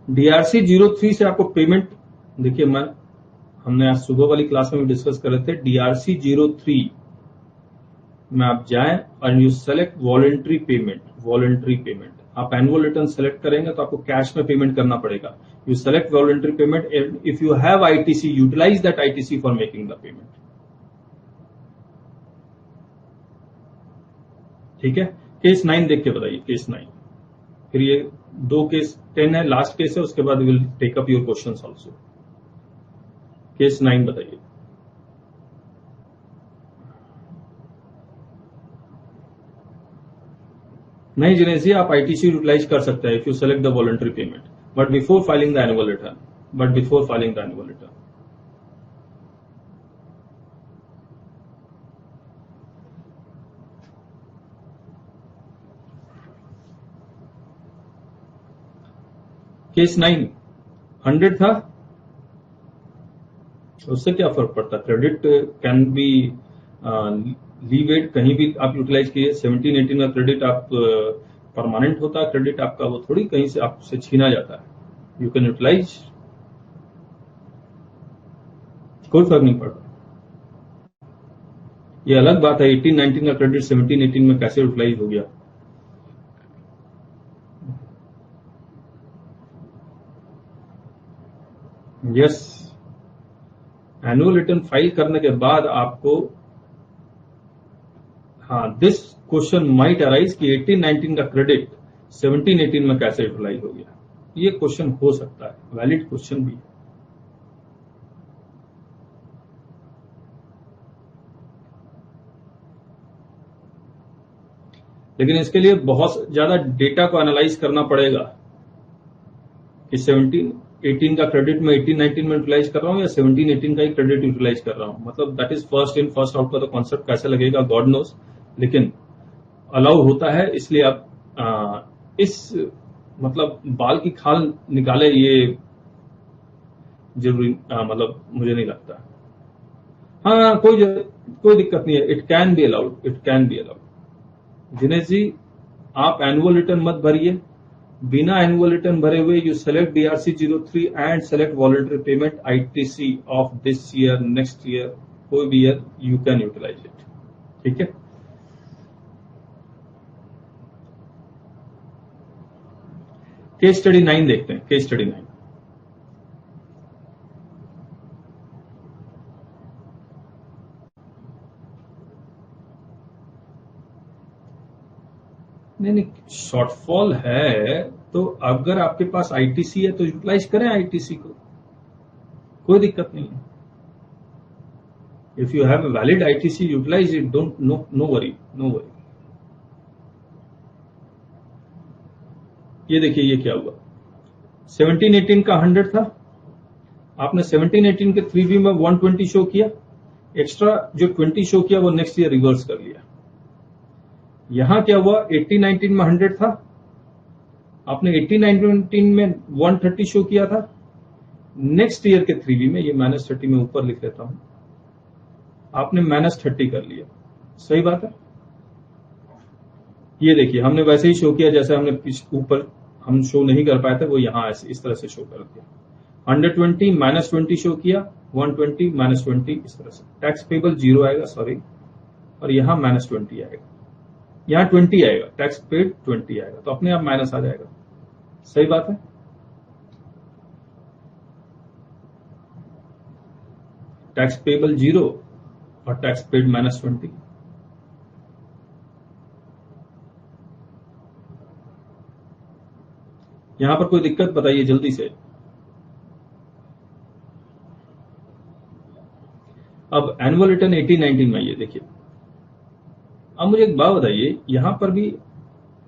DRC 03 से आपको पेमेंट, देखिए हमने आज सुबह वाली क्लास में भी डिस्कस कर रहे थे। DRC 03 में आप जाएं और you select voluntary payment. Voluntary payment आप एनुअल रिटर्न सेलेक्ट करेंगे तो आपको कैश में पेमेंट करना पड़ेगा। You select voluntary payment, if you have ITC, utilize that ITC for making the payment. ठीक है। केस 9 देख के बताइए। केस 9, फिर ये 2 केस, 10 है, लास्ट केस है, उसके बाद will take up your questions also. Case 9 बताइए। नहीं जिनेश जी, आप ITC यूटिलाइज कर सकते हैं if you select the voluntary payment, but before filing the annual return. Case 9 100 था, उससे क्या फर्क पड़ता। क्रेडिट कैन बी लीवेड, कहीं भी आप यूटिलाइज किए। 17, 18 का क्रेडिट आप परमानेंट होता है, क्रेडिट आपका, वो थोड़ी कहीं से आपसे छीना जाता है। यू कैन यूटिलाइज, कोई फर्क नहीं पड़ता। ये अलग बात है 18, 19 का क्रेडिट 17, 18 में कैसे यूटिलाइज हो गया। यस, एनुअल रिटर्न फाइल करने के बाद आपको, हाँ, दिस क्वेश्चन माइट अराइज कि 18, 19 का क्रेडिट 17, 18 में कैसे यूटिलाइज हो गया। ये क्वेश्चन हो सकता है, वैलिड क्वेश्चन भी है। लेकिन इसके लिए बहुत ज्यादा डेटा को एनालाइज करना पड़ेगा कि 17, 18 का क्रेडिट में 18, 19 में यूटिलाइज कर रहा हूं या 17, 18 का ही क्रेडिट यूटिलाइज कर रहा हूं। मतलब that is first in first out का तो कॉन्सेप्ट कैसे लगेगा गॉड नोस, लेकिन अलाउ होता है। इसलिए आप इस मतलब बाल की खाल निकाले ये जरूरी मतलब मुझे नहीं लगता। हाँ, कोई दिक्कत नहीं है। It can be allowed, it can be allowed. Dinesh ji, आप एनुअल रिटर्न मत भरिए, बिना एनुअल रिटर्न भरे हुए you select DRC 03 and select voluntary payment ITC of this year, next year, कोई भी year you can utilize it. ठीक है। केस स्टडी 9 देखते हैं। केस स्टडी 9, नहीं शॉर्टफॉल है तो अगर आपके पास ITC है तो यूटिलाइज करें ITC को, कोई दिक्कत नहीं है। If you have a valid ITC, utilize it, don't, no worry, no worry. ये देखिए ये क्या हुआ। 17, 18 का 100 था, आपने 17, 18 के 3B में 120 शो किया, एक्स्ट्रा जो 20 शो किया वो नेक्स्ट ईयर रिवर्स कर लिया। यहां क्या हुआ, 18, 19 में 100 था, आपने 18, 19 में 130 शो किया था, नेक्स्ट ईयर के 3B में, ये -30 में ऊपर लिख लेता हूं, आपने -30 कर लिया। सही बात है। ये देखिए हमने वैसे ही शो किया जैसे हमने ऊपर हम शो नहीं कर पाए थे, वो यहां इस तरह से शो कर दिया। 120 -20 शो किया, 120 -20 इस तरह से। टैक्स पेबल 0 आएगा, सॉरी, और यहां -20 आएगा, यहां 20 आएगा, टैक्स पेड 20 आएगा, तो अपने आप माइनस आ जाएगा। सही बात है। टैक्स पेबल 0 और टैक्स पेड -20। यहां पर कोई दिक्कत बताइए जल्दी से। अब एनुअल रिटर्न 18-19 में आइए, देखिए। अब मुझे एक बात बताइए, यहां पर भी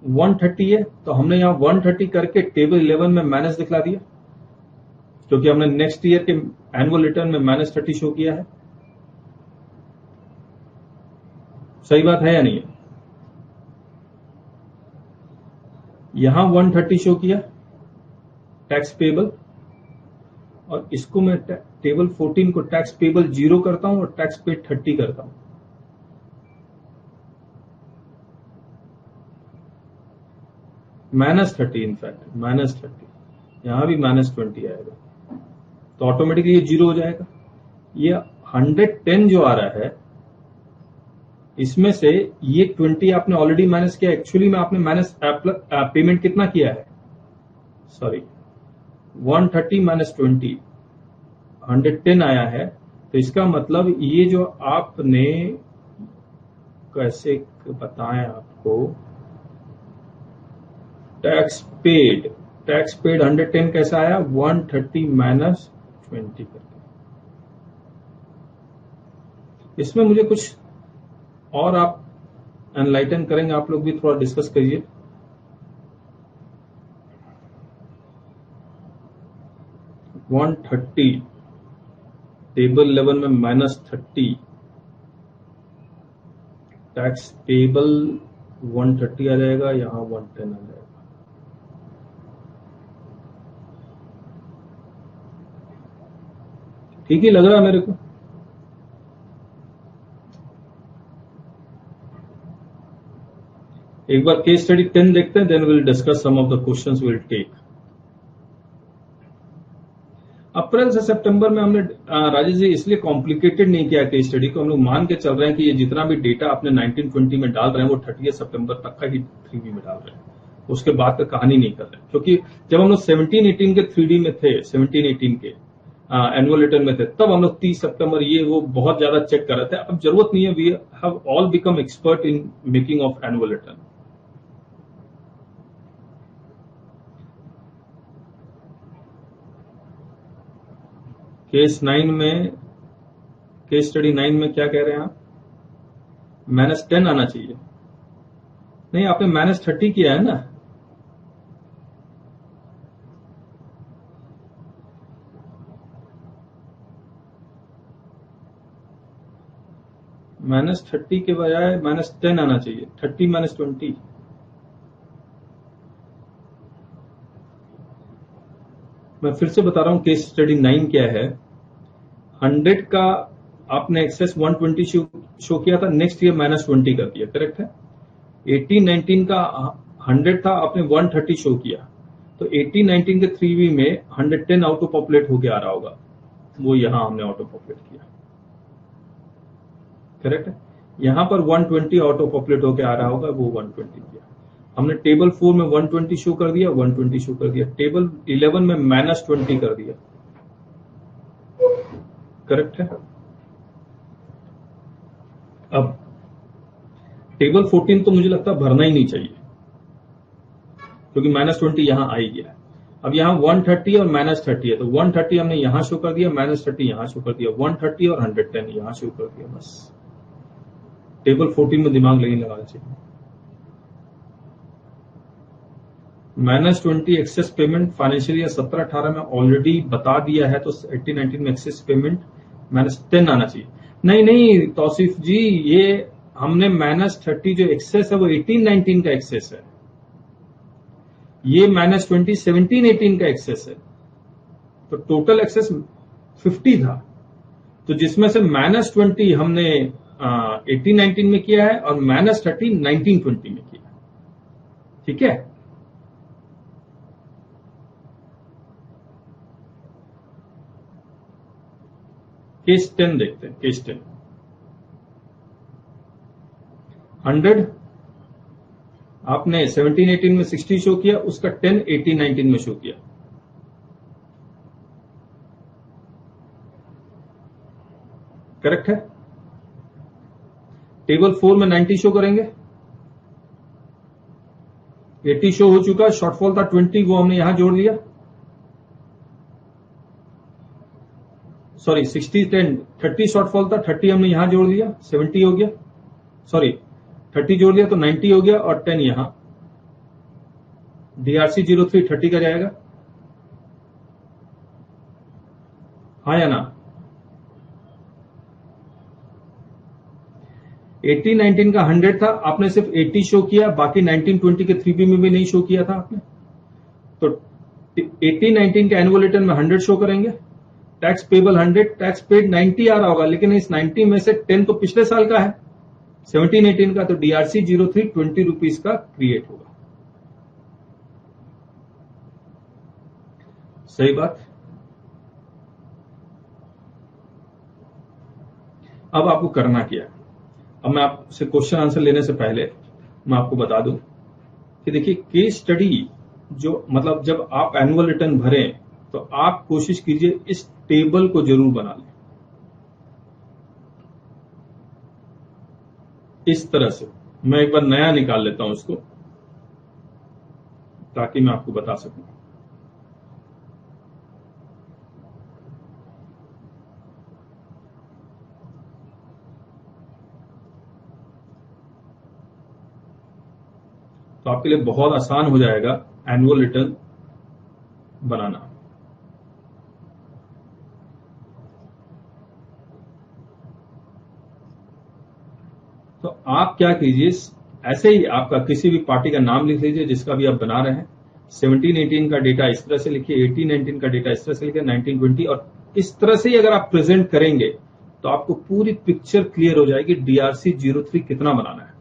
130 है, तो हमने यहां 130 करके टेबल 11 में माइनस दिखला दिया, क्योंकि हमने नेक्स्ट ईयर के एनुअल रिटर्न में -30 शो किया है। सही बात है या नहीं है? यहां 130 शो किया टैक्स पेबल, और इसको मैं टेबल 14 को टैक्स पेबल 0 करता हूं और टैक्स पेड 30 करता हूं। -30, इनफैक्ट -30, यहां भी -20 आएगा, तो ऑटोमेटिकली ये 0 हो जाएगा। ये 110 जो आ रहा है, इसमें से ये 20 आपने ऑलरेडी माइनस किया। एक्चुअली में आपने माइनस पेमेंट कितना किया है, सॉरी 130 - 20, 110 आया है। तो इसका मतलब ये जो आपने, कैसे बताएं आपको, टैक्स पेड 110 कैसा आया, 130 - 20 करके। इसमें मुझे कुछ और आप एनलाइटन करेंगे, आप लोग भी थोड़ा डिस्कस करिए। $130 टेबल 11 में -30, टैक्स पेबल 130 आ जाएगा, यहां 110 आ जाएगा। ठीक ही लग रहा है मेरे को। एक बार केस स्टडी 10 देखते हैं, then will discuss some of the questions will take. अप्रैल से सितंबर में हमने राजेश जी इसलिए कॉम्प्लिकेटेड नहीं किया केस स्टडी को। हम लोग मान के चल रहे हैं कि ये जितना भी डेटा आपने 19-20 में डाल रहे हैं वो 30 सितंबर तक का ही 3D में डाल रहे हैं, उसके बाद का कहानी नहीं कर रहे हैं। क्योंकि जब हम लोग 17-18 के 3D में थे, 17-18 के एनुअल रिटर्न में थे, तब हम लोग 30 सितंबर ये वो बहुत ज्यादा चेक कर रहे थे। अब जरूरत नहीं है, we have all become expert in making of annual return. Case 9 में, केस स्टडी 9 में क्या कह रहे हैं आप, -10 आना चाहिए। नहीं, आपने -30 किया है ना। -30 के बजाय -10 आना चाहिए, 30 - 20। मैं फिर से बता रहा हूं केस स्टडी 9 क्या है। 100 का आपने एक्सेस 120 शो किया था, नेक्स्ट ईयर -20 कर दिया, करेक्ट है। 18-19 का 100 था, आपने 130 शो किया, तो 18-19 के 3V में 110 ऑटो पॉपुलेट होके आ रहा होगा, वो यहां हमने ऑटो पॉपुलेट किया, करेक्ट है। यहां पर 120 ऑटो पॉपुलेट होके आ रहा होगा, वो 120 किया हमने। टेबल 4 में 120 शो कर दिया, 120 शो कर दिया। टेबल 11 में -20 कर दिया, करेक्ट है। अब टेबल 14 तो मुझे लगता है भरना ही नहीं चाहिए, क्योंकि -20 यहां आ ही गया। अब यहां 130 और -30 है, तो 130 हमने यहां शो कर दिया, -30 यहां शो कर दिया, 130 और 110 यहां शो कर दिया। बस टेबल 14 में दिमाग नहीं लगाना चाहिए। -20 एक्सेस पेमेंट फाइनेंशियल ईयर 17-18 में ऑलरेडी बता दिया है, तो 18-19 में एक्सेस पेमेंट -10 आना चाहिए। नहीं तौसीफ जी, ये हमने -30 जो एक्सेस है वो 18-19 का एक्सेस है, ये -20 17-18 का एक्सेस है। तो टोटल एक्सेस 50 था, तो जिसमें से -20 हमने 18-19 में किया है और -30 19-20 में किया, ठीक है। केस 10 देखते हैं। केस 10 100 आपने 17-18 में 60 शो किया, उसका 10 18-19 में शो किया। करेक्ट है। टेबल 4 में 90 शो करेंगे, 80 शो हो चुका, शॉर्टफॉल था 20, वो हमने यहां जोड़ लिया। सॉरी 60 10 30 शॉर्टफॉल था, 30 हमने यहां जोड़ लिया, 70 हो गया। सॉरी 30 जोड़ लिया तो 90 हो गया, और 10 यहां। DRC 03 30 का जाएगा, हाँ या ना। 18 19 का 100 था, आपने सिर्फ 80 शो किया, बाकी 19 20 के 3B में भी नहीं शो किया था आपने। तो 18 19 के एनुअल रिटर्न में 100 शो करेंगे, टैक्स पेबल 100, टैक्स पेड 90 आ रहा होगा, लेकिन इस 90 में से 10 तो पिछले साल का है, 17 18 का, तो DRC 03 20 रुपीज का क्रिएट होगा। सही बात। अब आपको करना क्या है, अब मैं आपसे क्वेश्चन आंसर लेने से पहले मैं आपको बता दूं कि देखिए केस स्टडी जो मतलब जब आप एनुअल रिटर्न भरें तो आप कोशिश कीजिए इस टेबल को जरूर बना लें इस तरह से। मैं एक बार नया निकाल लेता हूं इसको ताकि मैं आपको बता सकूं। तो आपके लिए बहुत आसान हो जाएगा एनुअल रिटर्न बनाना। तो आप क्या कीजिए, ऐसे ही आपका किसी भी पार्टी का नाम लिख लीजिए जिसका भी आप बना रहे हैं। 17 18 का डेटा इस तरह से लिखिए, 18 19 का डेटा इस तरह से लिखिए, 19 20, और इस तरह से ही अगर आप प्रेजेंट करेंगे तो आपको पूरी पिक्चर क्लियर हो जाएगी DRC 03 कितना बनाना है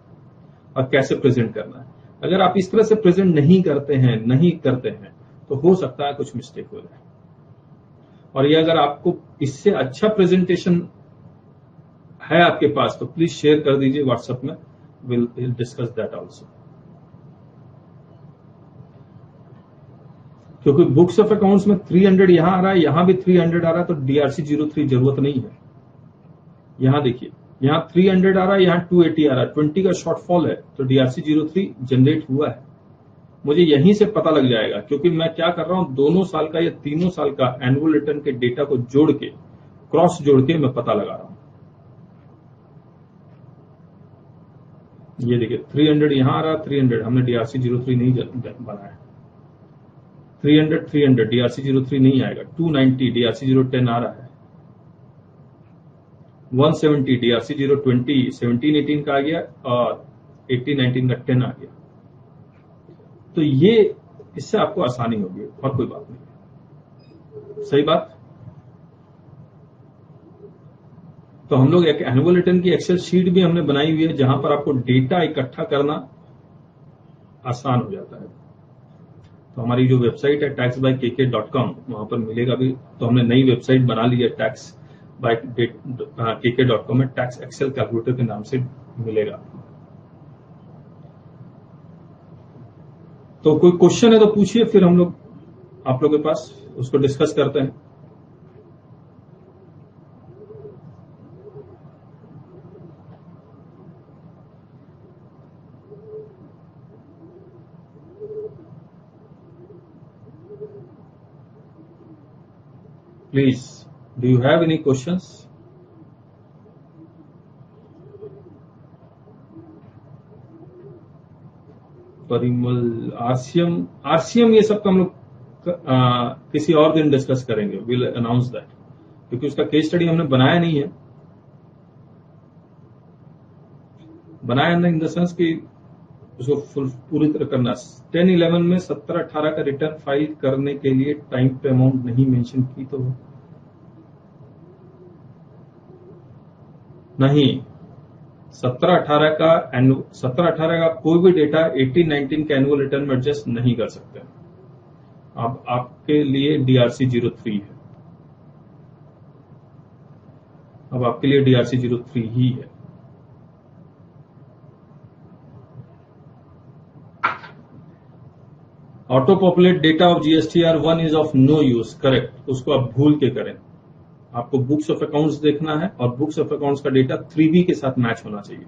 और कैसे प्रेजेंट करना है। अगर आप इस तरह से प्रेजेंट नहीं करते हैं तो हो सकता है कुछ मिस्टेक हो जाए। और ये अगर आपको इससे अच्छा प्रेजेंटेशन है आपके पास तो प्लीज शेयर कर दीजिए व्हाट्सएप में, विल डिस्कस दैट आल्सो। क्योंकि बुक्स ऑफ अकाउंट्स में 300 यहां आ रहा है, यहां भी 300 आ रहा है, तो DRC 03 जरूरत नहीं है। यहां देखिए, यहां 300 आ रहा है, यहां 280 आ रहा है, 20 का शॉर्टफॉल है, तो DRC 03 जनरेट हुआ है। मुझे यहीं से पता लग जाएगा क्योंकि मैं क्या कर रहा हूं, दोनों साल का या तीनों साल का एनुअल रिटर्न के डेटा को जोड़ के, क्रॉस जोड़ के मैं पता लगा रहा हूं। ये देखिए 300 यहां आ रहा है, 300 हमने DRC 03 नहीं बनाया, 300 300 DRC 03 नहीं आएगा, 290 DRC 010 आ रहा है, 170 DRC 020 17 18 का आ गया, और 18 19 का 10 आ गया। तो ये इससे आपको आसानी होगी और कोई बात नहीं। सही बात। तो हम लोग एक एनुअल रिटर्न की एक्सेल शीट भी हमने बनाई हुई है जहां पर आपको डेटा इकट्ठा करना आसान हो जाता है। तो हमारी जो वेबसाइट है taxbykk.com, वहां पर मिलेगा भी। तो हमने नई वेबसाइट बना ली है taxbykk.com में, टैक्स एक्सेल कैलकुलेटर के नाम से मिलेगा। तो कोई क्वेश्चन है तो पूछिए, फिर हम लोग आप लोग के पास उसको डिस्कस करते हैं। Please, do you have any questions? Parimal, RCM ये सब का हम लोग किसी और दिन डिस्कस करेंगे, विल अनाउंस दैट, क्योंकि उसका केस स्टडी हमने बनाया नहीं है। बनाया इन द सेंस कि उसको पूरी तरह करना। 10 11 में 17 18 का रिटर्न फाइल करने के लिए टाइम पे अमाउंट नहीं मेंशन की तो नहीं, 17 18 का कोई भी डेटा 18 19 के एनुअल रिटर्न में एडजस्ट नहीं कर सकते। अब आपके लिए DRC 03 है, अब आपके लिए DRC 03 ही है। Auto populate data of GSTR 1 is of no use, correct, उसको आप भूल के करें। आपको बुक्स ऑफ अकाउंट्स देखना है और बुक्स ऑफ अकाउंट्स का डेटा 3B के साथ मैच होना चाहिए।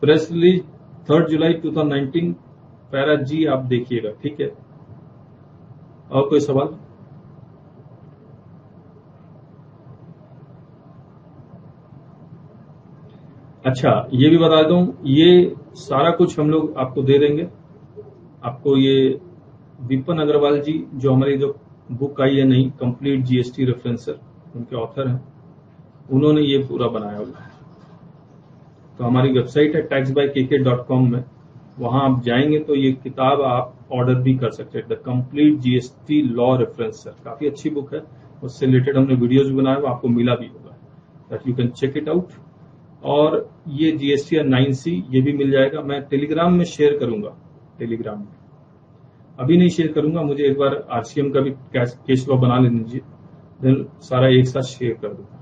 प्रेस रिलीज 3 जुलाई 2019 पैरा जी आप देखिएगा, ठीक है। और कोई सवाल? अच्छा, ये भी बता दूं, ये सारा कुछ हम लोग आपको दे देंगे। आपको ये विपिन अग्रवाल जी, जो हमारी जो बुक आई है नई कंप्लीट जीएसटी रेफरेंसर, उनके ऑथर हैं, उन्होंने ये पूरा बनाया हुआ है। तो हमारी वेबसाइट है taxbykk.com में, वहां आप जाएंगे तो ये किताब आप ऑर्डर भी कर सकते हैं, द कंप्लीट जीएसटी लॉ रेफरेंसर। काफी अच्छी बुक है, उससे रिलेटेड हमने वीडियोज भी बनाए, आपको मिला भी होगा, that you can check it out. और ये जीएसटी 9C ये भी मिल जाएगा। मैं टेलीग्राम में शेयर करूंगा, टेलीग्राम में अभी नहीं शेयर करूंगा, मुझे एक बार आरसीएम का भी केस लॉ बना लेने दीजिए, देन सारा एक साथ शेयर कर दूंगा।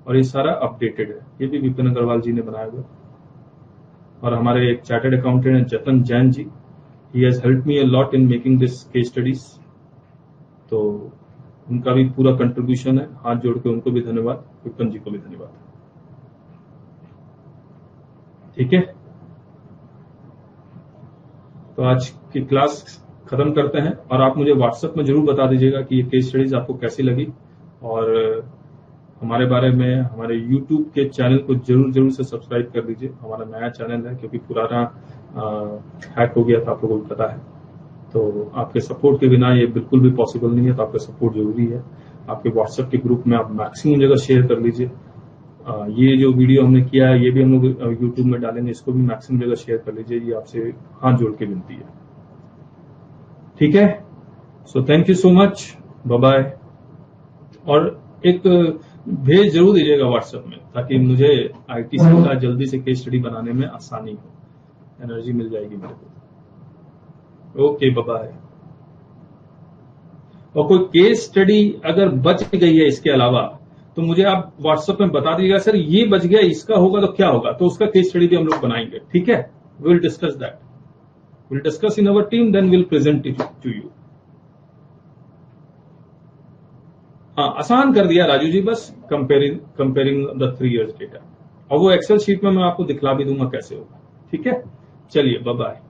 और ये सारा अपडेटेड है, ये भी विपिन अग्रवाल जी ने बनाया हुआ। और हमारे एक चार्टर्ड अकाउंटेंट हैं Jatan Jain ji, he has help me a lot in making this case studies, तो उनका भी पूरा कंट्रीब्यूशन है। हाथ जोड़ के उनको भी धन्यवाद, विपिन जी को भी धन्यवाद, ठीक है। तो आज की क्लास खत्म करते हैं, और आप मुझे व्हाट्सएप में जरूर बता दीजिएगा कि ये केस स्टडीज आपको कैसी लगी, और हमारे बारे में हमारे YouTube के चैनल को जरूर से सब्सक्राइब कर लीजिए। हमारा नया चैनल है, क्योंकि पुराना हैक हो गया था, आपको भी पता है। तो आपके सपोर्ट के बिना ये बिल्कुल भी पॉसिबल नहीं है, तो आपका सपोर्ट जरूरी है। आपके व्हाट्सएप के ग्रुप में आप मैक्सिमम जगह शेयर कर लीजिए। ये जो वीडियो हमने किया है, ये भी हम लोग यूट्यूब में डालेंगे, इसको भी मैक्सिमम जगह शेयर कर लीजिए। ये आपसे हाथ जोड़ के विनती है, ठीक है। So thank you so much, bye bye. और एक भेज जरूर दीजिएगा व्हाट्सएप में, ताकि मुझे आईटीसी का जल्दी से केस स्टडी बनाने में आसानी हो, एनर्जी मिल जाएगी मेरे को। Okay, bye bye. और कोई केस स्टडी अगर बच गई है इसके अलावा, तो मुझे आप व्हाट्सएप में बता दीजिएगा, सर ये बच गया, इसका होगा तो क्या होगा, तो उसका केस स्टडी भी हम लोग बनाएंगे, ठीक है। Will discuss that, will discuss in our team, then will present it to you. हाँ, आसान कर दिया राजू जी, बस कंपेयरिंग द 3 years डेटा, और वो एक्सेल शीट में मैं आपको दिखला भी दूंगा कैसे होगा, ठीक है। चलिए, बाय बाय।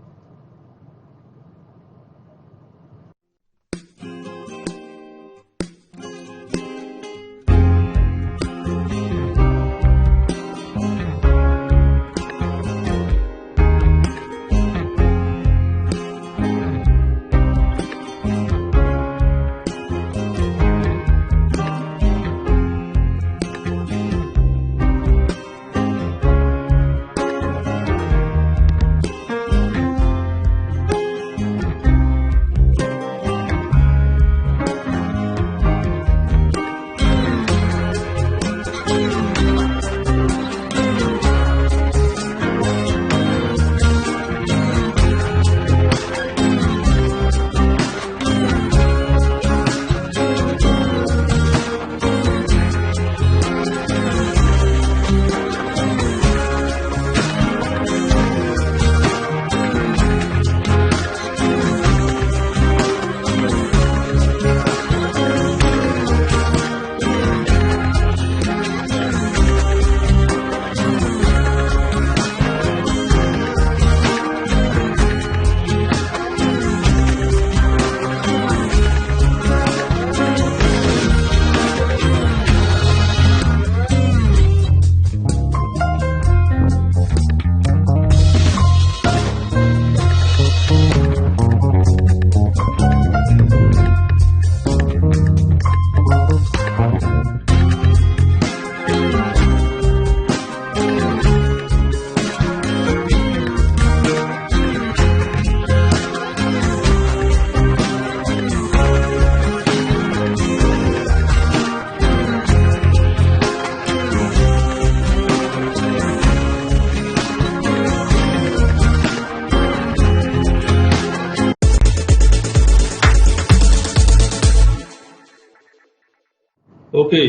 ओके,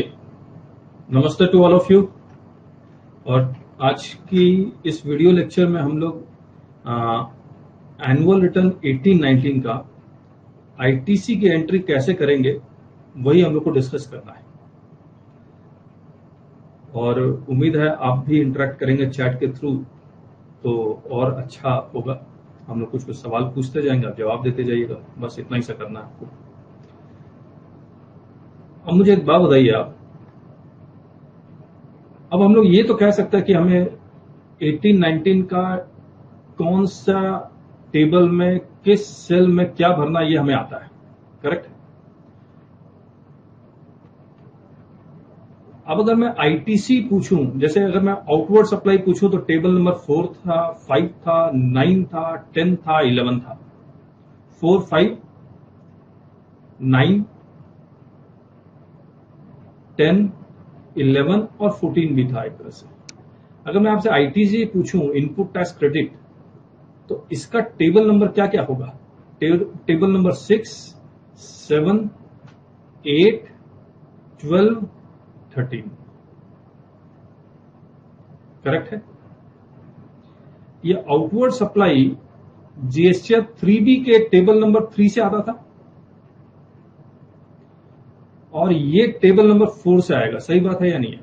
नमस्ते टू ऑल ऑफ यू। और आज की इस वीडियो लेक्चर में हम लोग एनुअल रिटर्न 18-19 का आईटीसी की एंट्री कैसे करेंगे वही हम लोग को डिस्कस करना है, और उम्मीद है आप भी इंटरेक्ट करेंगे चैट के थ्रू तो और अच्छा होगा। हम लोग कुछ कुछ सवाल पूछते जाएंगे, आप जवाब देते जाइएगा, बस इतना ही सा करना है आपको। अब मुझे एक बात बताइए आप, अब हम लोग ये तो कह सकते हैं कि हमें 18-19 का कौन सा टेबल में किस सेल में क्या भरना ये हमें आता है, करेक्ट। अब अगर मैं आईटीसी पूछूं, जैसे अगर मैं आउटवर्ड सप्लाई पूछूं तो टेबल नंबर 4 था, 5 था, 9 था, 10 था, 11 था। 4, 5, 9, 10, 11 और 14 भी था एक तरह से। अगर मैं आपसे आईटीसी पूछूं, इनपुट टैक्स क्रेडिट, तो इसका टेबल नंबर क्या क्या होगा? टेबल नंबर 6, 7, 8, 12, 13, करेक्ट है। ये आउटवर्ड सप्लाई जीएसटी 3B के टेबल नंबर 3 से आता था, और ये टेबल नंबर 4 से आएगा, सही बात है या नहीं है?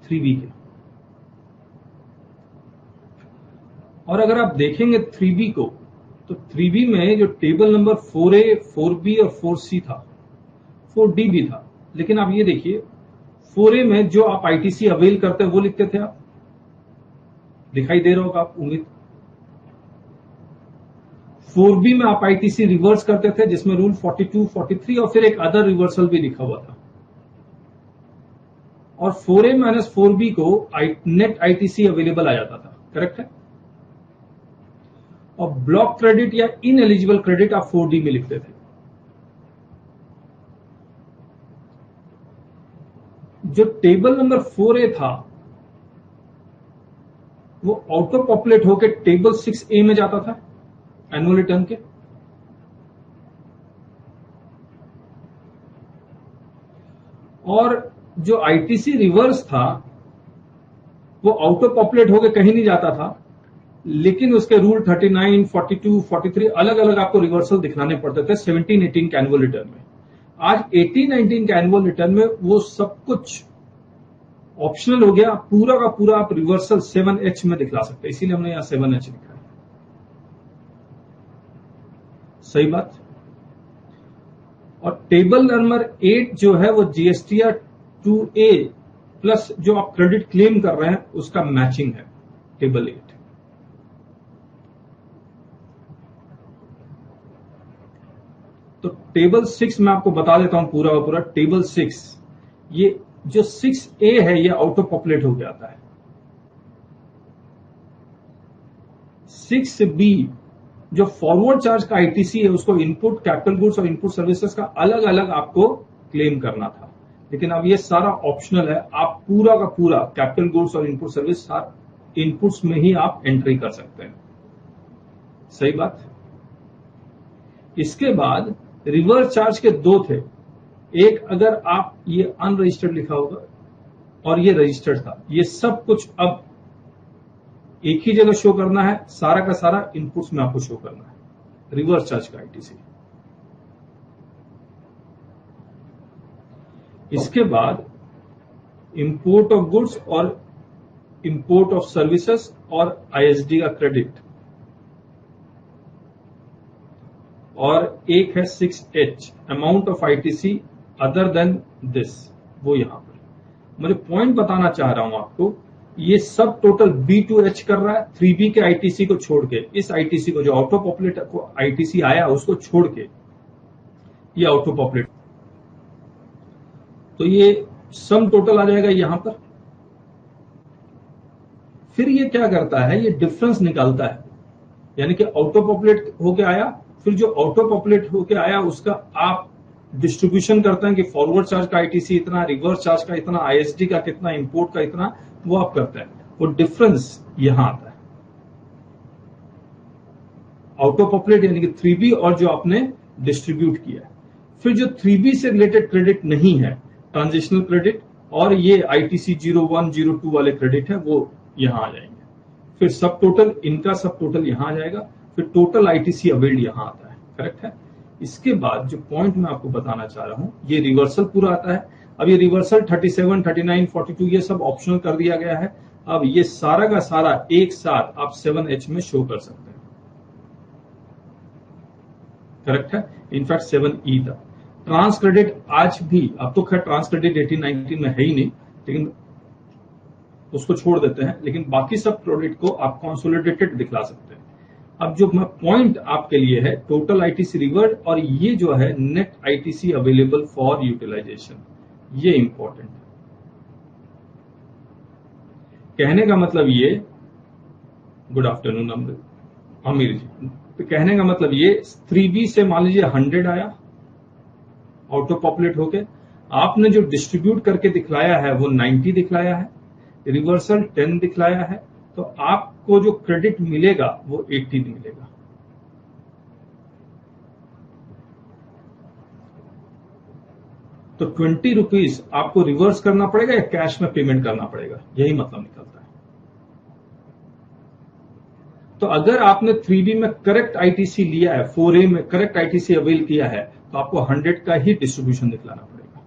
3B के। और अगर आप देखेंगे 3B को, तो 3B में जो टेबल नंबर 4A, 4B और 4C था, 4D भी था, लेकिन आप ये देखिए 4A में जो आप आईटीसी अवेल करते हैं वो लिखते थे आप, दिखाई दे रहा होगा आप उम्मीद। 4B में आप आईटीसी रिवर्स करते थे, जिसमें रूल 42, 43 और फिर एक अदर रिवर्सल भी लिखा हुआ था। और 4A माइनस 4B को नेट आईटीसी अवेलेबल आ जाता था, करेक्ट है। और ब्लॉक क्रेडिट या इन एलिजिबल क्रेडिट आप 4D में लिखते थे। जो टेबल नंबर 4A था वो ऑटो पॉपुलेट होकर टेबल 6A में जाता था एनुअल रिटर्न के, और जो आईटीसी रिवर्स था वो ऑटो पॉपुलेट होकर कहीं नहीं जाता था, लेकिन उसके रूल 39, 42, 43 अलग अलग आपको रिवर्सल दिखलाने पड़ते थे 17-18 के एनुअल रिटर्न में। आज 18-19 के एनुअल रिटर्न में वो सब कुछ ऑप्शनल हो गया, पूरा का पूरा आप रिवर्सल 7H में दिखला सकते हैं, इसीलिए हमने यहां 7H लिखा है, सही बात। और टेबल नंबर 8 जो है वो जीएसटीआर 2A प्लस जो आप क्रेडिट क्लेम कर रहे हैं उसका मैचिंग है, टेबल 8। तो टेबल 6 मैं आपको बता देता हूं पूरा का पूरा। टेबल 6, ये जो 6A है ये ऑटो पॉपुलेट हो गया आता है। 6B जो फॉरवर्ड चार्ज का आईटीसी है उसको इनपुट कैपिटल गुड्स और इनपुट सर्विसेज का अलग अलग आपको क्लेम करना था, लेकिन अब ये सारा ऑप्शनल है, आप पूरा का पूरा कैपिटल गुड्स और इनपुट सर्विस इनपुट्स में ही आप एंट्री कर सकते हैं, सही बात। इसके बाद रिवर्स चार्ज के 2 थे, एक अगर आप ये अनरजिस्टर्ड लिखा होगा और ये रजिस्टर्ड था, ये सब कुछ अब एक ही जगह शो करना है, सारा का सारा इनपुट्स में आपको शो करना है, रिवर्स चार्ज का आईटीसी। इसके बाद इंपोर्ट ऑफ गुड्स और इंपोर्ट ऑफ सर्विसेज और आईएसडी का क्रेडिट, और एक है 6H amount of ITC other than this, वो यहां पर मुझे पॉइंट बताना चाह रहा हूं आपको, ये सब टोटल B2H कर रहा है 3B के आईटीसी को छोड़ के, इस आईटीसी को जो ऑटो पॉपुलेट को आईटीसी आया उसको छोड़ के ये ऑटो पॉपुलेट, तो ये सम टोटल आ जाएगा यहां पर। फिर ये क्या करता है, ये डिफरेंस निकालता है, यानी कि ऑटो पॉपुलेट होके आया, फिर जो ऑटो पॉपुलेट होके आया उसका आप डिस्ट्रीब्यूशन करते हैं कि फॉरवर्ड चार्ज का आईटीसी इतना, रिवर्स चार्ज का इतना, आईएसडी का कितना, इंपोर्ट का इतना, वो आप करते हैं, वो डिफरेंस यहां आता है। ऑटो पॉपुलेट यानी कि 3B और जो आपने डिस्ट्रीब्यूट किया है। फिर जो 3B से रिलेटेड क्रेडिट नहीं है, ट्रांजिशनल क्रेडिट और ये आईटीसी 01, 02 वाले क्रेडिट है, वो यहां आ जाएंगे। फिर सब टोटल, इनका सब टोटल यहां आ जाएगा, फिर टोटल आईटीसी अवेल्ड यहां आता है। करेक्ट है। इसके बाद जो पॉइंट मैं आपको बताना चाह रहा हूं, ये रिवर्सल पूरा आता है। अब ये रिवर्सल 37, 39, 42 ये सब ऑप्शनल कर दिया गया है। अब ये सारा का सारा एक साथ आप 7H में शो कर सकते हैं, करेक्ट है। इनफैक्ट 7E था। ट्रांस क्रेडिट आज भी, अब तो खैर ट्रांस क्रेडिट 18-19 में है ही नहीं, लेकिन उसको छोड़ देते हैं, लेकिन बाकी सब क्रेडिट को आप कंसोलिडेटेड दिखला सकते हैं। अब जो पॉइंट आपके लिए है, टोटल आईटीसी रिवर्ड और ये जो है net ITC available for utilization, ये इंपॉर्टेंट है। कहने का मतलब ये, गुड आफ्टरनून अमीर जी, तो कहने का मतलब ये 3B से मान लीजिए 100 आया ऑटो पॉपुलेट होके, आपने जो डिस्ट्रीब्यूट करके दिखलाया है वो 90 दिखलाया है, रिवर्सल 10 दिखलाया है, तो आपको जो क्रेडिट मिलेगा वो 80 मिलेगा। तो 20 रुपीज आपको रिवर्स करना पड़ेगा या कैश में पेमेंट करना पड़ेगा, यही मतलब निकलता है। तो अगर आपने 3B में करेक्ट आईटीसी लिया है, 4A में करेक्ट आईटीसी अवेल किया है, तो आपको 100 का ही डिस्ट्रीब्यूशन दिखलाना पड़ेगा।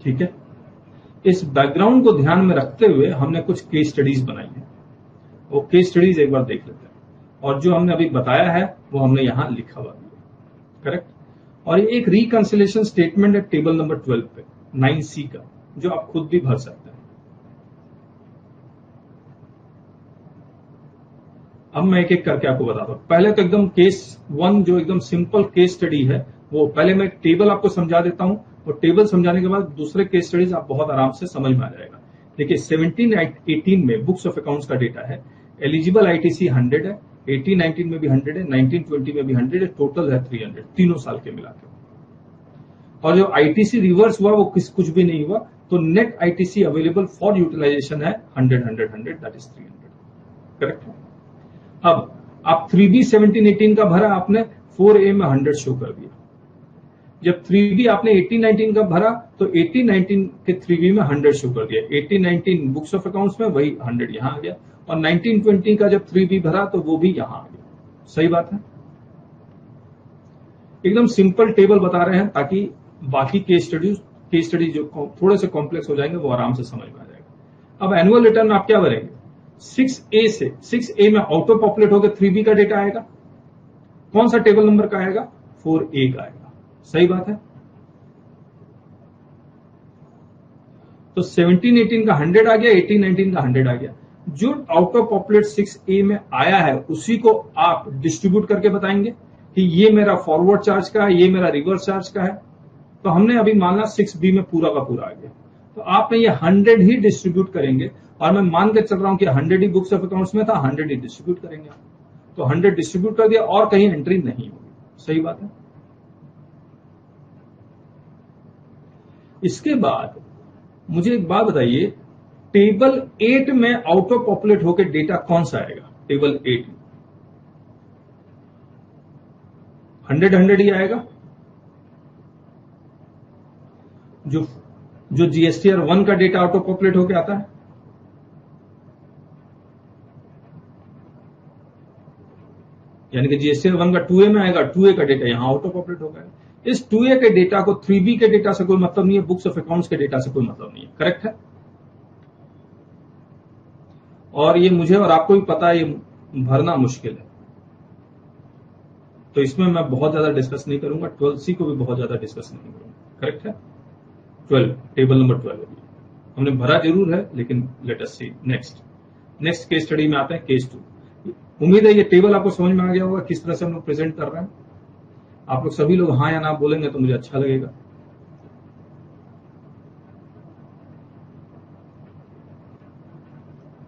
ठीक है। इस बैकग्राउंड को ध्यान में रखते हुए हमने कुछ केस स्टडीज बनाई है, वो केस स्टडीज एक बार देख लेते हैं। और जो हमने अभी बताया है वो हमने यहां लिखा हुआ है, करेक्ट। और ये एक रिकंसिलिएशन स्टेटमेंट है टेबल नंबर 12 पे 9C का, जो आप खुद भी भर सकते हैं। अब मैं एक एक करके आपको बताता हूं। पहले तो एकदम केस 1 जो एकदम सिंपल केस स्टडी है, वो पहले मैं टेबल आपको समझा देता हूं, और टेबल समझाने के बाद दूसरे केस स्टडीज आप बहुत आराम से समझ में आ जाएगा। देखिए 17-18 में बुक्स ऑफ अकाउंट्स का डेटा है, एलिजिबल आईटीसी 100 है, 18-19 में भी 100 है, 19-20 में भी 100 है, टोटल है 300 तीनों साल के मिला के। और जो आईटीसी रिवर्स हुआ वो कुछ भी नहीं हुआ, तो net ITC available for utilization है 100 दैट इज 300, करेक्ट है। अब आप 3B 17-18 का भरा आपने, 4A में 100 शो कर दिया। जब 3B आपने 18-19 का भरा तो 18-19 के 3B में 100 शो कर दिया, 18-19 बुक्स ऑफ अकाउंट्स में वही 100 यहां आ गया, और 19-20 का जब 3B भरा तो वो भी यहां आ गया। सही बात है। एकदम सिंपल टेबल बता रहे हैं ताकि बाकी केस स्टडी जो थोड़े से कॉम्प्लेक्स हो जाएंगे वो आराम से समझ में आ जाएगा। अब एनुअल रिटर्न आप क्या भरेंगे, 6A से 6A में ऑटो पॉपुलेट होकर 3B का डेटा आएगा, कौन सा टेबल नंबर का आएगा, 4A का आएगा। सही बात है। तो 17-18 का 100 आ गया, 18-19 का 100 आ गया। जो आउट ऑफ पॉपुलेट 6A में आया है उसी को आप डिस्ट्रीब्यूट करके बताएंगे कि ये मेरा फॉरवर्ड चार्ज का है, ये मेरा रिवर्स चार्ज का है। तो हमने अभी माना 6B में पूरा का पूरा आ गया, तो आपने ये 100 ही डिस्ट्रीब्यूट करेंगे, और मैं मान के चल रहा हूं कि 100 ही बुक्स ऑफ अकाउंट्स में था, 100 ही डिस्ट्रीब्यूट करेंगे। तो 100 डिस्ट्रीब्यूट कर दिया और कहीं एंट्री नहीं होगी। सही बात है। इसके बाद मुझे एक बात बताइए, टेबल 8 में आउट ऑफ पॉपुलेट होकर डेटा कौन सा आएगा, टेबल 8 में 100 ही आएगा। जो जीएसटीआर 1 का डेटा आउट ऑफ पॉपुलेट होकर आता है, यानी कि जीएसटीआर 1 का 2A में आएगा, 2A का डेटा यहां आउट ऑफ पॉपुलेट होगा। इस 2A के डेटा को 3B के डेटा से कोई मतलब नहीं है, बुक्स ऑफ अकाउंट्स के डेटा से कोई मतलब नहीं है, करेक्ट है। और ये मुझे और आपको भी पता है, ये भरना मुश्किल है, तो इसमें मैं बहुत ज्यादा डिस्कस नहीं करूंगा। 12C को भी बहुत ज्यादा डिस्कस नहीं करूंगा, करेक्ट है। 12 टेबल नंबर 12 हमने भरा जरूर है, लेकिन लेट अस सी नेक्स्ट केस स्टडी में आते हैं, केस 2। उम्मीद है ये टेबल आपको समझ में आ गया होगा, किस तरह से हम लोग प्रेजेंट कर रहे हैं। आप लोग सभी लोग हाँ या ना बोलेंगे तो मुझे अच्छा लगेगा।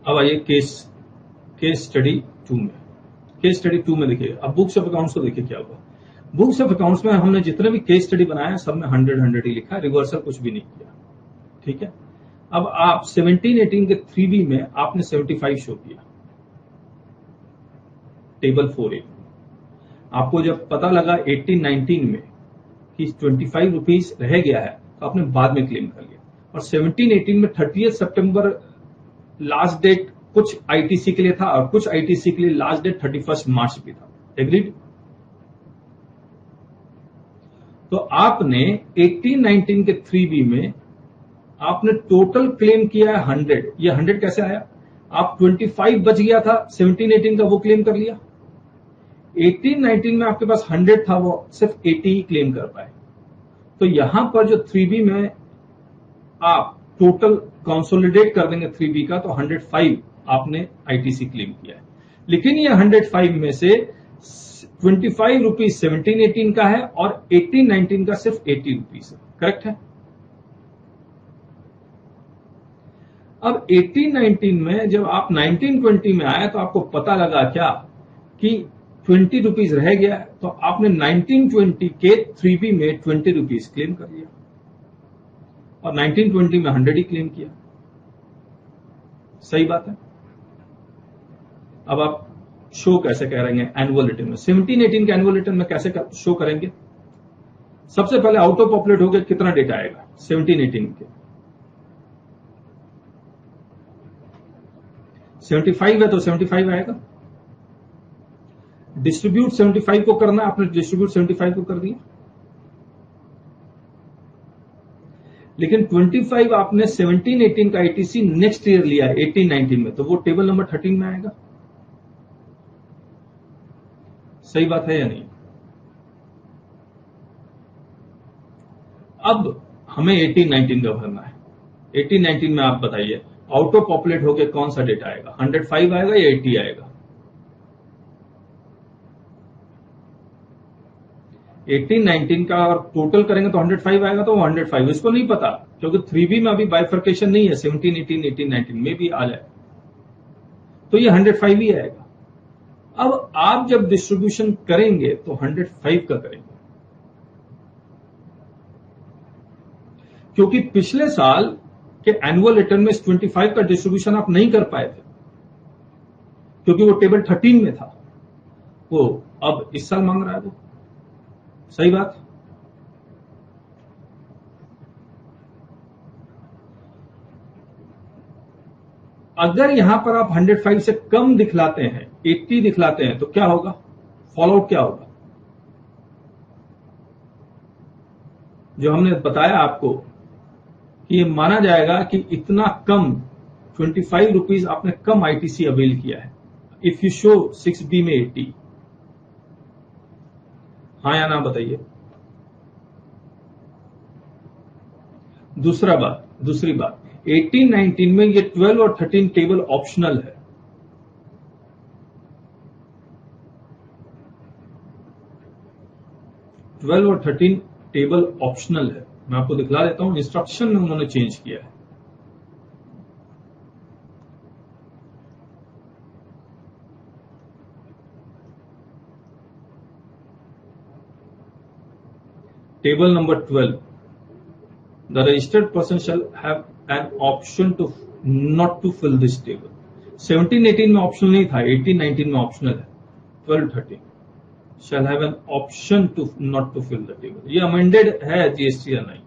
अब आइए केस स्टडी 2 में। केस स्टडी 2 में देखिए, अब बुक्स ऑफ अकाउंट्स को देखिए क्या हुआ। बुक्स ऑफ अकाउंट्स में हमने जितने भी केस स्टडी बनाया सब में 100 ही लिखा, रिवर्सल कुछ भी नहीं किया, ठीक है। अब आप 17-18 के 3B में आपने 75 शो किया, टेबल 4A। आपको जब पता लगा 18-19 में कि 25 रुपीज रह गया है, तो आपने बाद में क्लेम कर लिया। और 17-18 में 30 सितंबर लास्ट डेट कुछ आईटीसी के लिए था और कुछ आईटीसी के लिए लास्ट डेट 31 मार्च भी था। एग्रीड? तो आपने 18-19 के 3B में आपने टोटल क्लेम किया है 100। ये 100 कैसे आया? आप 25 बच गया था 17-18 का, वो क्लेम कर लिया। 18-19 में आपके पास 100 था, वो सिर्फ 80 ही क्लेम कर पाए। तो यहां पर जो 3B में आप टोटल कंसोलिडेट कर देंगे 3B का, तो 105 आपने आईटीसी क्लेम किया है। लेकिन ये 105 में से 25 रुपीज 17-18 का है और 18-19 का सिर्फ 80 रुपीज है। करेक्ट है? अब 18-19 में जब आप 19-20 में आए तो आपको पता लगा क्या कि 20 रुपीज रह गया है, तो आपने 19-20 के 3B में 20 रुपीज क्लेम कर लिया और 19-20 में 100 ही क्लेम किया। सही बात है। अब आप शो कैसे करेंगे एनुअल रिटर्न में? 17-18 के एनुअल रिटर्न में कैसे शो करेंगे? सबसे पहले आउटो पॉपुलेट हो गया, कितना डेटा आएगा 17-18 के? 75 है तो 75 आएगा। डिस्ट्रीब्यूट 75 को करना, आपने डिस्ट्रीब्यूट 75 को कर दिया। लेकिन 25 आपने 17-18 का आईटीसी नेक्स्ट ईयर लिया है 18-19 में, तो वो टेबल नंबर 13 में आएगा। सही बात है या नहीं? अब हमें 18-19 का भरना है। 18-19 में आप बताइए आउटो पॉपुलेट होकर कौन सा डेटा आएगा? 105 आएगा या 80 आएगा? 18-19 का और टोटल करेंगे तो 105 आएगा, तो 105 इसको नहीं पता क्योंकि 3B में अभी बाइफर्केशन नहीं है। 17-18, 18-19 में भी आ जाए तो ये 105 ही आएगा। अब आप जब डिस्ट्रीब्यूशन करेंगे तो 105 का करेंगे, क्योंकि पिछले साल के एनुअल रिटर्न में 25 का डिस्ट्रीब्यूशन आप नहीं कर पाए थे क्योंकि वो टेबल 13 में था, वो अब इस साल मांग रहा है वो। सही बात। अगर यहां पर आप 105 से कम दिखलाते हैं, 80 दिखलाते हैं, तो क्या होगा? फॉलोआउट क्या होगा? जो हमने बताया आपको कि ये माना जाएगा कि इतना कम 25 रुपीज आपने कम आईटीसी अवेल किया है इफ यू शो 6B में 80। हाँ या ना बताइए। दूसरी बात 18-19 में ये 12 और 13 टेबल ऑप्शनल है। ट्वेल्व और 13 टेबल ऑप्शनल है। मैं आपको दिखला देता हूं, इंस्ट्रक्शन में उन्होंने चेंज किया है। Table number 12, the registered person shall have an option to not to fill this table। 17-18 में ऑप्शनल नहीं था, 18-19 में ऑप्शनल है। 12-13 shall have an option to not to fill the table। ये अमेंडेड है जीएसटी 9।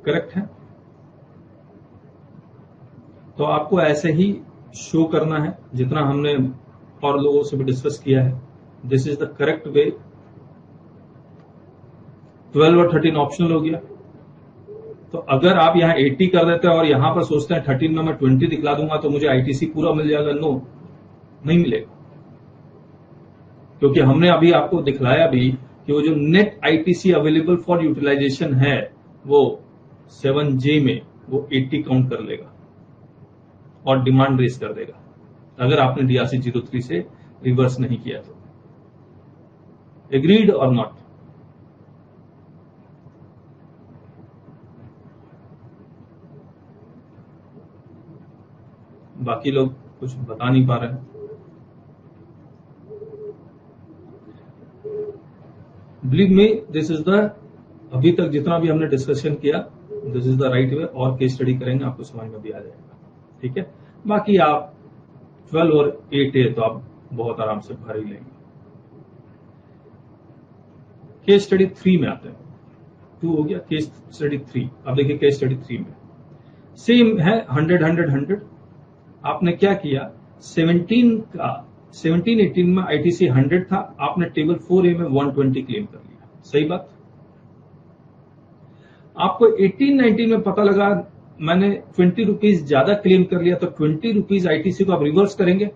करेक्ट है? तो आपको ऐसे ही शो करना है जितना हमने और लोगों से भी डिस्कस किया है। This is the correct way. 12 और 13 ऑप्शनल हो गया। तो अगर आप यहां 80 कर देते हैं और यहां पर सोचते हैं 13 में मैं 20 दिखला दूंगा तो मुझे आईटीसी पूरा मिल जाएगा, नो, नहीं मिलेगा। क्योंकि हमने अभी आपको दिखलाया भी कि वो जो net ITC available for utilization है वो 7J में वो 80 काउंट कर लेगा और डिमांड रेस कर देगा अगर आपने DRC 03 से रिवर्स नहीं किया तो। एग्रीड और नॉट? बाकी लोग कुछ बता नहीं पा रहे हैं। Believe me, this is the, अभी तक जितना भी हमने डिस्कशन किया, this is the right way. और केस स्टडी करेंगे आपको समझ में भी आ जाएगा। ठीक है? बाकी आप 12 और 8A तो आप बहुत आराम से भर ही लेंगे। केस स्टडी 3 में आते हैं। 2 हो गया, केस स्टडी 3। अब देखिए केस स्टडी 3 में सेम है 100 100 100। आपने क्या किया, 17 18 में आईटीसी 100 था, आपने टेबल 4A में 120 क्लेम कर लिया। सही बात। आपको 18 19 में पता लगा मैंने 20 रुपीज ज्यादा क्लेम कर लिया, तो 20 रुपीज आईटीसी को आप रिवर्स करेंगे।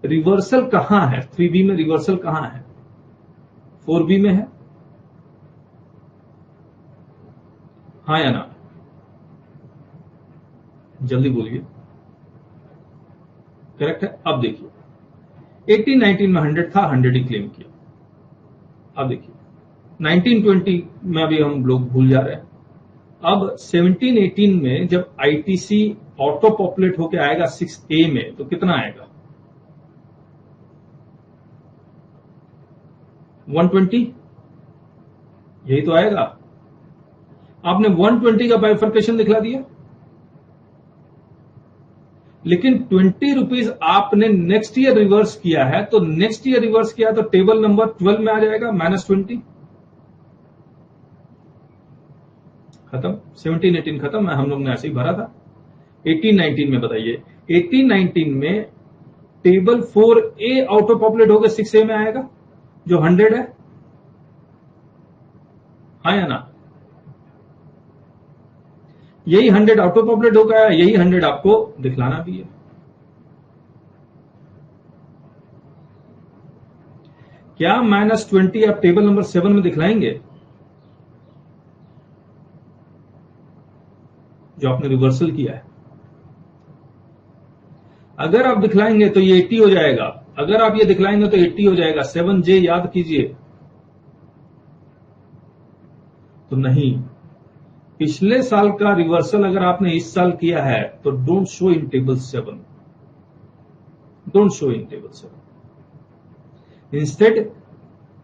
रिवर्सल कहां है, 3B में रिवर्सल कहां है, 4B में है, हाँ या ना, जल्दी बोलिए। करेक्ट है। अब देखिए 18 19 में 100 था, 100 ही क्लेम किया। अब देखिए 19 20 में अभी हम लोग भूल जा रहे हैं। अब 17 18 में जब आईटीसी ऑटो पॉपुलेट होके आएगा 6A में, तो कितना आएगा, 120, यही तो आएगा। आपने 120 का बाइफर्केशन दिखला दिया, लेकिन 20 रुपीज आपने नेक्स्ट ईयर रिवर्स किया है, तो नेक्स्ट ईयर रिवर्स किया तो टेबल नंबर 12 में आ जाएगा -20। खत्म, 17 18 खत्म है, हम लोग ने ऐसे ही भरा था। 18 19 में बताइए, 18 19 में टेबल 4A ऑटो पॉपुलेट होकर 6A में आएगा जो 100 है, हाँ या ना। यही 100 ऑटो पॉपुलेट होकर आया, यही 100 आपको दिखलाना भी है। क्या -20 आप टेबल नंबर 7 में दिखलाएंगे, जो आपने रिवर्सल किया है? अगर आप दिखलाएंगे तो ये 80 हो जाएगा, अगर आप ये दिखलाएंगे तो 80 हो जाएगा। 7J याद कीजिए। तो नहीं, पिछले साल का रिवर्सल अगर आपने इस साल किया है तो don't show in table 7, don't show in table 7। Instead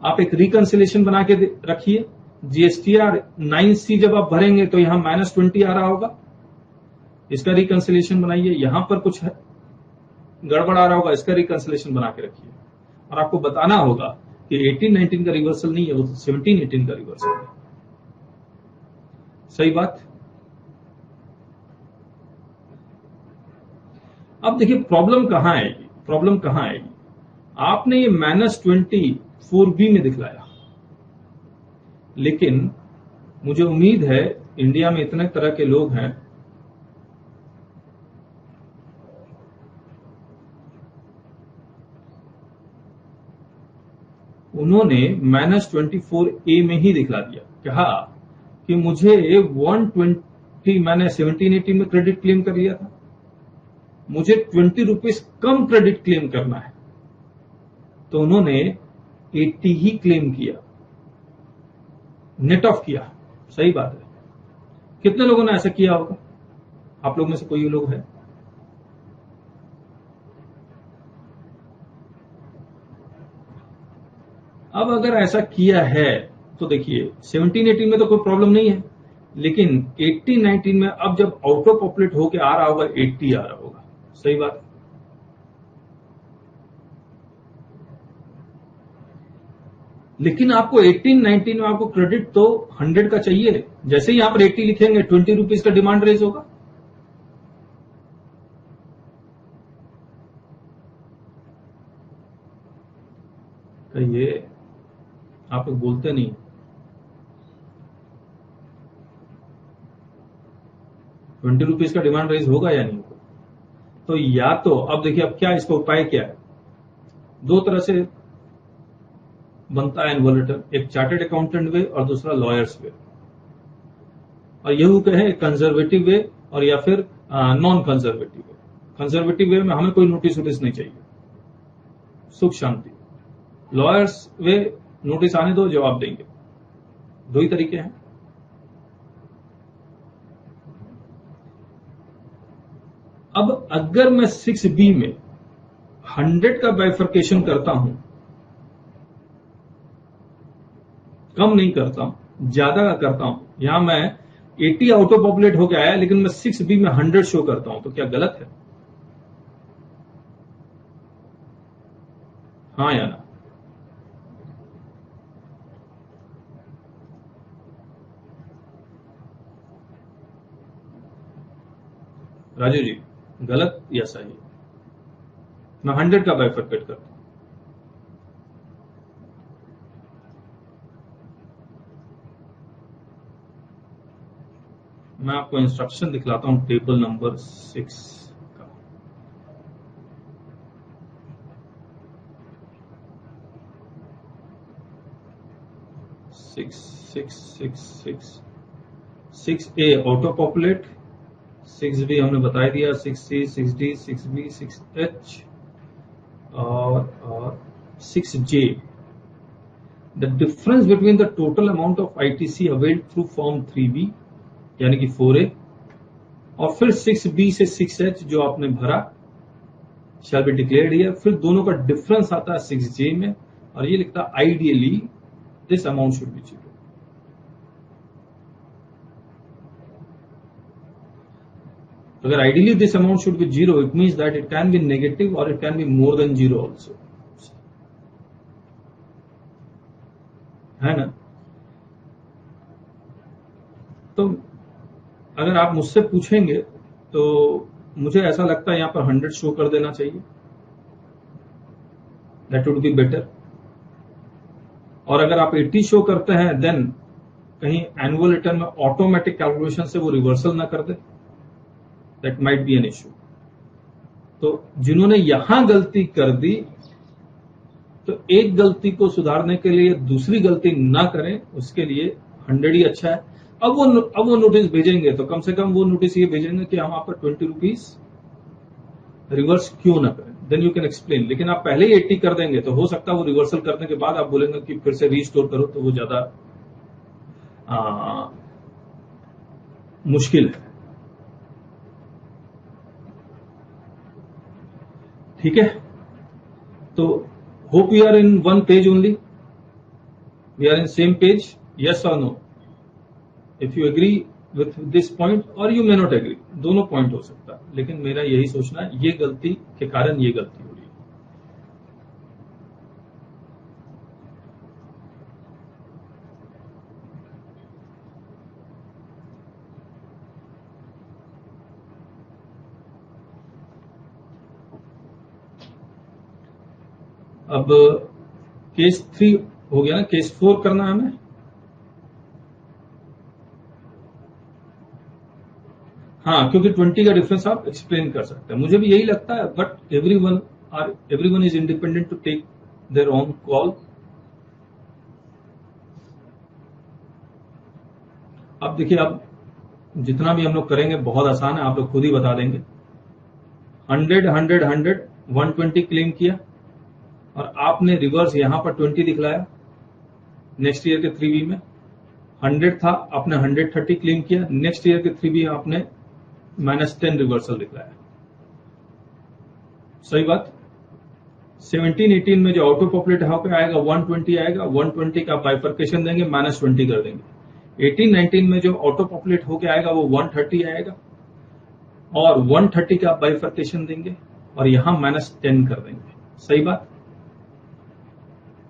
आप एक रिकंसिलेशन बना के रखिए। जीएसटीआर 9C जब आप भरेंगे तो यहां -20 आ रहा होगा, इसका रिकंसिलेशन बनाइए। यहां पर कुछ गड़बड़ आ रहा होगा, इसका रिकंसिलेशन बना के रखिए। और आपको बताना होगा कि 18 19 का रिवर्सल नहीं है, वो 17 18 का रिवर्सल है। सही बात। अब देखिए प्रॉब्लम कहां आएगी, प्रॉब्लम कहां आएगी। आपने ये -20 4B में दिखलाया, लेकिन मुझे उम्मीद है इंडिया में इतने तरह के लोग हैं, उन्होंने -24A में ही दिखला दिया। कहा कि मुझे 120, मैंने 17 18 में क्रेडिट क्लेम कर लिया था, मुझे 20 रुपीज कम क्रेडिट क्लेम करना है, तो उन्होंने 80 ही क्लेम किया, नेट ऑफ किया। सही बात है। कितने लोगों ने ऐसा किया होगा, आप लोग में से कोई लोग है? अब अगर ऐसा किया है तो देखिए 17 18 में तो कोई प्रॉब्लम नहीं है, लेकिन 18 19 में अब जब ऑटो पॉपुलेट होके आ रहा होगा 80 आ रहा होगा। सही बात। लेकिन आपको 18 19 में आपको क्रेडिट तो 100 का चाहिए। जैसे ही यहां पर 80 लिखेंगे 20 रुपीज का डिमांड रेज होगा। ये आप लोग बोलते नहीं। ₹20 का डिमांड रेज होगा या नहीं होगा? तो या तो अब देखिए, अब क्या इसका उपाय क्या है। दो तरह से बनता है एनुअल रिटर्न, एक चार्टेड अकाउंटेंट वे और दूसरा लॉयर्स वे। और यही कहे कंजर्वेटिव वे और या फिर नॉन कंजर्वेटिव वे। कंजर्वेटिव वे में हमें कोई नोटिस वोटिस नहीं चाहिए, सुख शांति। लॉयर्स वे नोटिस आने दो, जवाब देंगे। दो ही तरीके हैं। अब अगर मैं 6B में 100 का बाइफर्केशन करता हूं, कम नहीं करता हूं, ज्यादा का करता हूं, यहां मैं 80 ऑटो पॉपुलेट होकर आया, लेकिन मैं 6B में 100 शो करता हूं, तो क्या गलत है? हाँ या ना? राजू जी, गलत या सही? मैं 100 का बाइफरकेट करता हूं। मैं आपको इंस्ट्रक्शन दिखलाता हूं टेबल नंबर 6 का। Six six six six 6A auto populate, 6B हमने बता दिया, 6C 6D 6B 6H और 6J। The difference between the total amount of ITC availed through form 3B यानी कि 4A और फिर 6B से 6H जो आपने भरा शैल बी डिक्लेयर्ड हियर, फिर दोनों का डिफरेंस आता है 6J में और ये लिखता है ideally this amount should be 0। अगर ideally this amount should be 0, it means that it can be negative और it can be more than 0 also, है ना? तो अगर आप मुझसे पूछेंगे तो मुझे ऐसा लगता है यहां पर 100 शो कर देना चाहिए, दैट वुड बी बेटर। और अगर आप 80 शो करते हैं देन कहीं एनुअल रिटर्न में ऑटोमेटिक कैलकुलेशन से वो रिवर्सल ना कर दे, that might be an issue. तो जिन्होंने यहां गलती कर दी तो एक गलती को सुधारने के लिए दूसरी गलती ना करें, उसके लिए 100 ही अच्छा है। अब वो नोटिस भेजेंगे तो कम से कम वो नोटिस ये भेजेंगे कि हम आप पर 20 रुपीज रिवर्स क्यों ना करें, देन यू कैन एक्सप्लेन। लेकिन आप पहले ही 80 कर देंगे तो हो सकता है वो रिवर्सल करने के बाद आप बोलेंगे कि फिर से रीस्टोर करो, तो वो ज्यादा मुश्किल है। ठीक है, तो hope we are in one page only, we are in same page, yes और no? If you agree with this point और यू मे नॉट एग्री, दोनों पॉइंट हो सकता है, लेकिन मेरा यही सोचना है ये गलती के कारण ये गलती हो रही है। अब केस 3 हो गया ना, केस 4 करना है हमें। हाँ, क्योंकि 20 का डिफरेंस आप एक्सप्लेन कर सकते हैं, मुझे भी यही लगता है, but everyone is independent to take their own call. अब देखिए, अब जितना भी हम लोग करेंगे बहुत आसान है, आप लोग खुद ही बता देंगे। 100 100 100 120 क्लेम किया और आपने रिवर्स यहां पर 20 दिखलाया नेक्स्ट ईयर के 3B में। 100 था, आपने 130 क्लेम किया, नेक्स्ट ईयर के 3B में आपने -10 रिवर्सल दिखलाया। सही बात। 17-18 में जो ऑटो पॉपुलेट होकर आएगा 120 आएगा, 120 का बाइफर्केशन देंगे, -20 कर देंगे। 18-19 में जो ऑटो पॉपुलेट होकर आएगा वो 130 आएगा और 130 का बाइफर्केशन देंगे और यहां -10 कर देंगे। सही बात।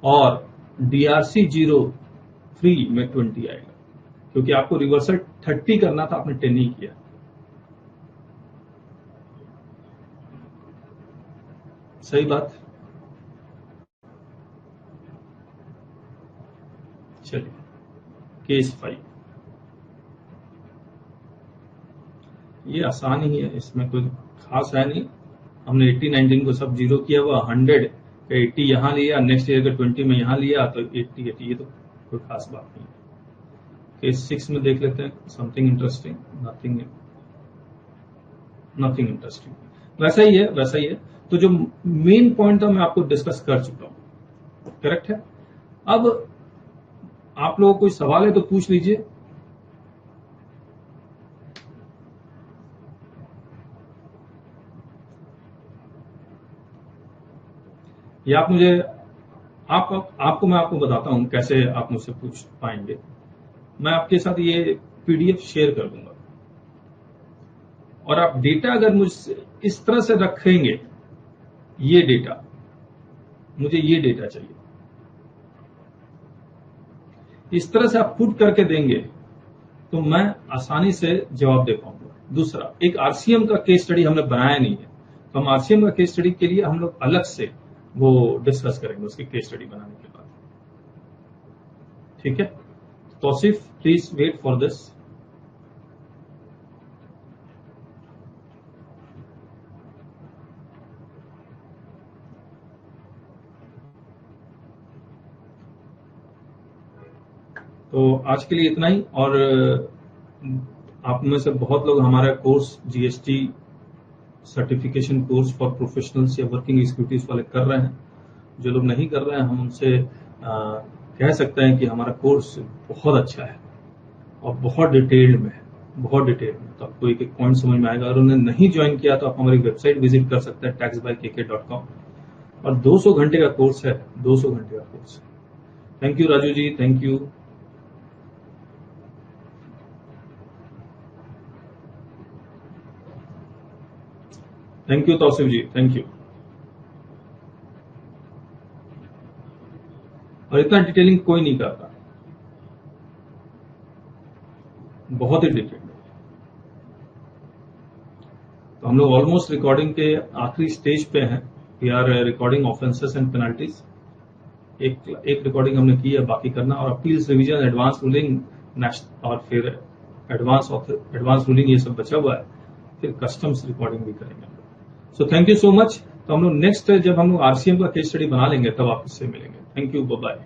और DRC 03 में 20 आएगा, क्योंकि आपको रिवर्सल 30 करना था, आपने 10 ही किया। सही बात। चलिए, केस 5 ये आसान ही है, इसमें कोई खास है नहीं। हमने 18-19 को सब 0 किया हुआ, 100 का 80 यहां लिया, नेक्स्ट ईयर का 20 में यहां लिया, तो 80 ये तो कोई खास बात नहीं है। केस 6 में देख लेते हैं समथिंग इंटरेस्टिंग। नथिंग इंटरेस्टिंग, वैसा ही है। तो जो मेन पॉइंट था मैं आपको डिस्कस कर चुका हूं, करेक्ट है। अब आप लोगों को कोई सवाल है तो पूछ लीजिए। या आप मुझे आपको मैं आपको बताता हूं कैसे आप मुझसे पूछ पाएंगे। मैं आपके साथ ये PDF शेयर कर दूंगा और आप डेटा अगर मुझसे इस तरह से रखेंगे, ये डेटा, मुझे ये डेटा चाहिए, इस तरह से आप पुट करके देंगे तो मैं आसानी से जवाब दे पाऊंगा। दूसरा, एक आरसीएम का केस स्टडी हमने बनाया नहीं है, तो हम आरसीएम का केस स्टडी के लिए हम लोग अलग से वो डिस्कस करेंगे उसकी केस स्टडी बनाने के बाद। ठीक है, Tausif please wait for this. तो आज के लिए इतना ही, और आप में से बहुत लोग हमारा course GST certification course for professionals या वर्किंग एग्जीक्यूटिव्स वाले कर रहे हैं। जो लोग नहीं कर रहे हैं, हम उनसे कह सकते हैं कि हमारा कोर्स बहुत अच्छा है और बहुत डिटेल्ड में है, बहुत डिटेल्ड में। तो आपको एक एक पॉइंट समझ में आएगा। अगर उन्होंने नहीं ज्वाइन किया तो आप हमारी वेबसाइट विजिट कर सकते हैं taxbykk.com, और 200 घंटे का कोर्स है, 200 घंटे का कोर्स है। Thank you Raju ji, thank you. Thank you Tausif ji, thank you. और इतना डिटेलिंग कोई नहीं करता, बहुत ही डिटेल्ड। तो हम लोग ऑलमोस्ट रिकॉर्डिंग के आखिरी स्टेज पे हैं। We are recording offences and penalties. एक रिकॉर्डिंग हमने की है, बाकी करना, और अपील्स, रिवीजन, एडवांस रूलिंग, और फिर एडवांस रूलिंग, ये सब बचा हुआ है। फिर कस्टम्स रिकॉर्डिंग भी करेंगे। सो थैंक यू सो मच। तो हम लोग नेक्स्ट जब हम लोग आरसीएम का केस स्टडी बना लेंगे तब आप इससे मिलेंगे। Thank you, bye bye.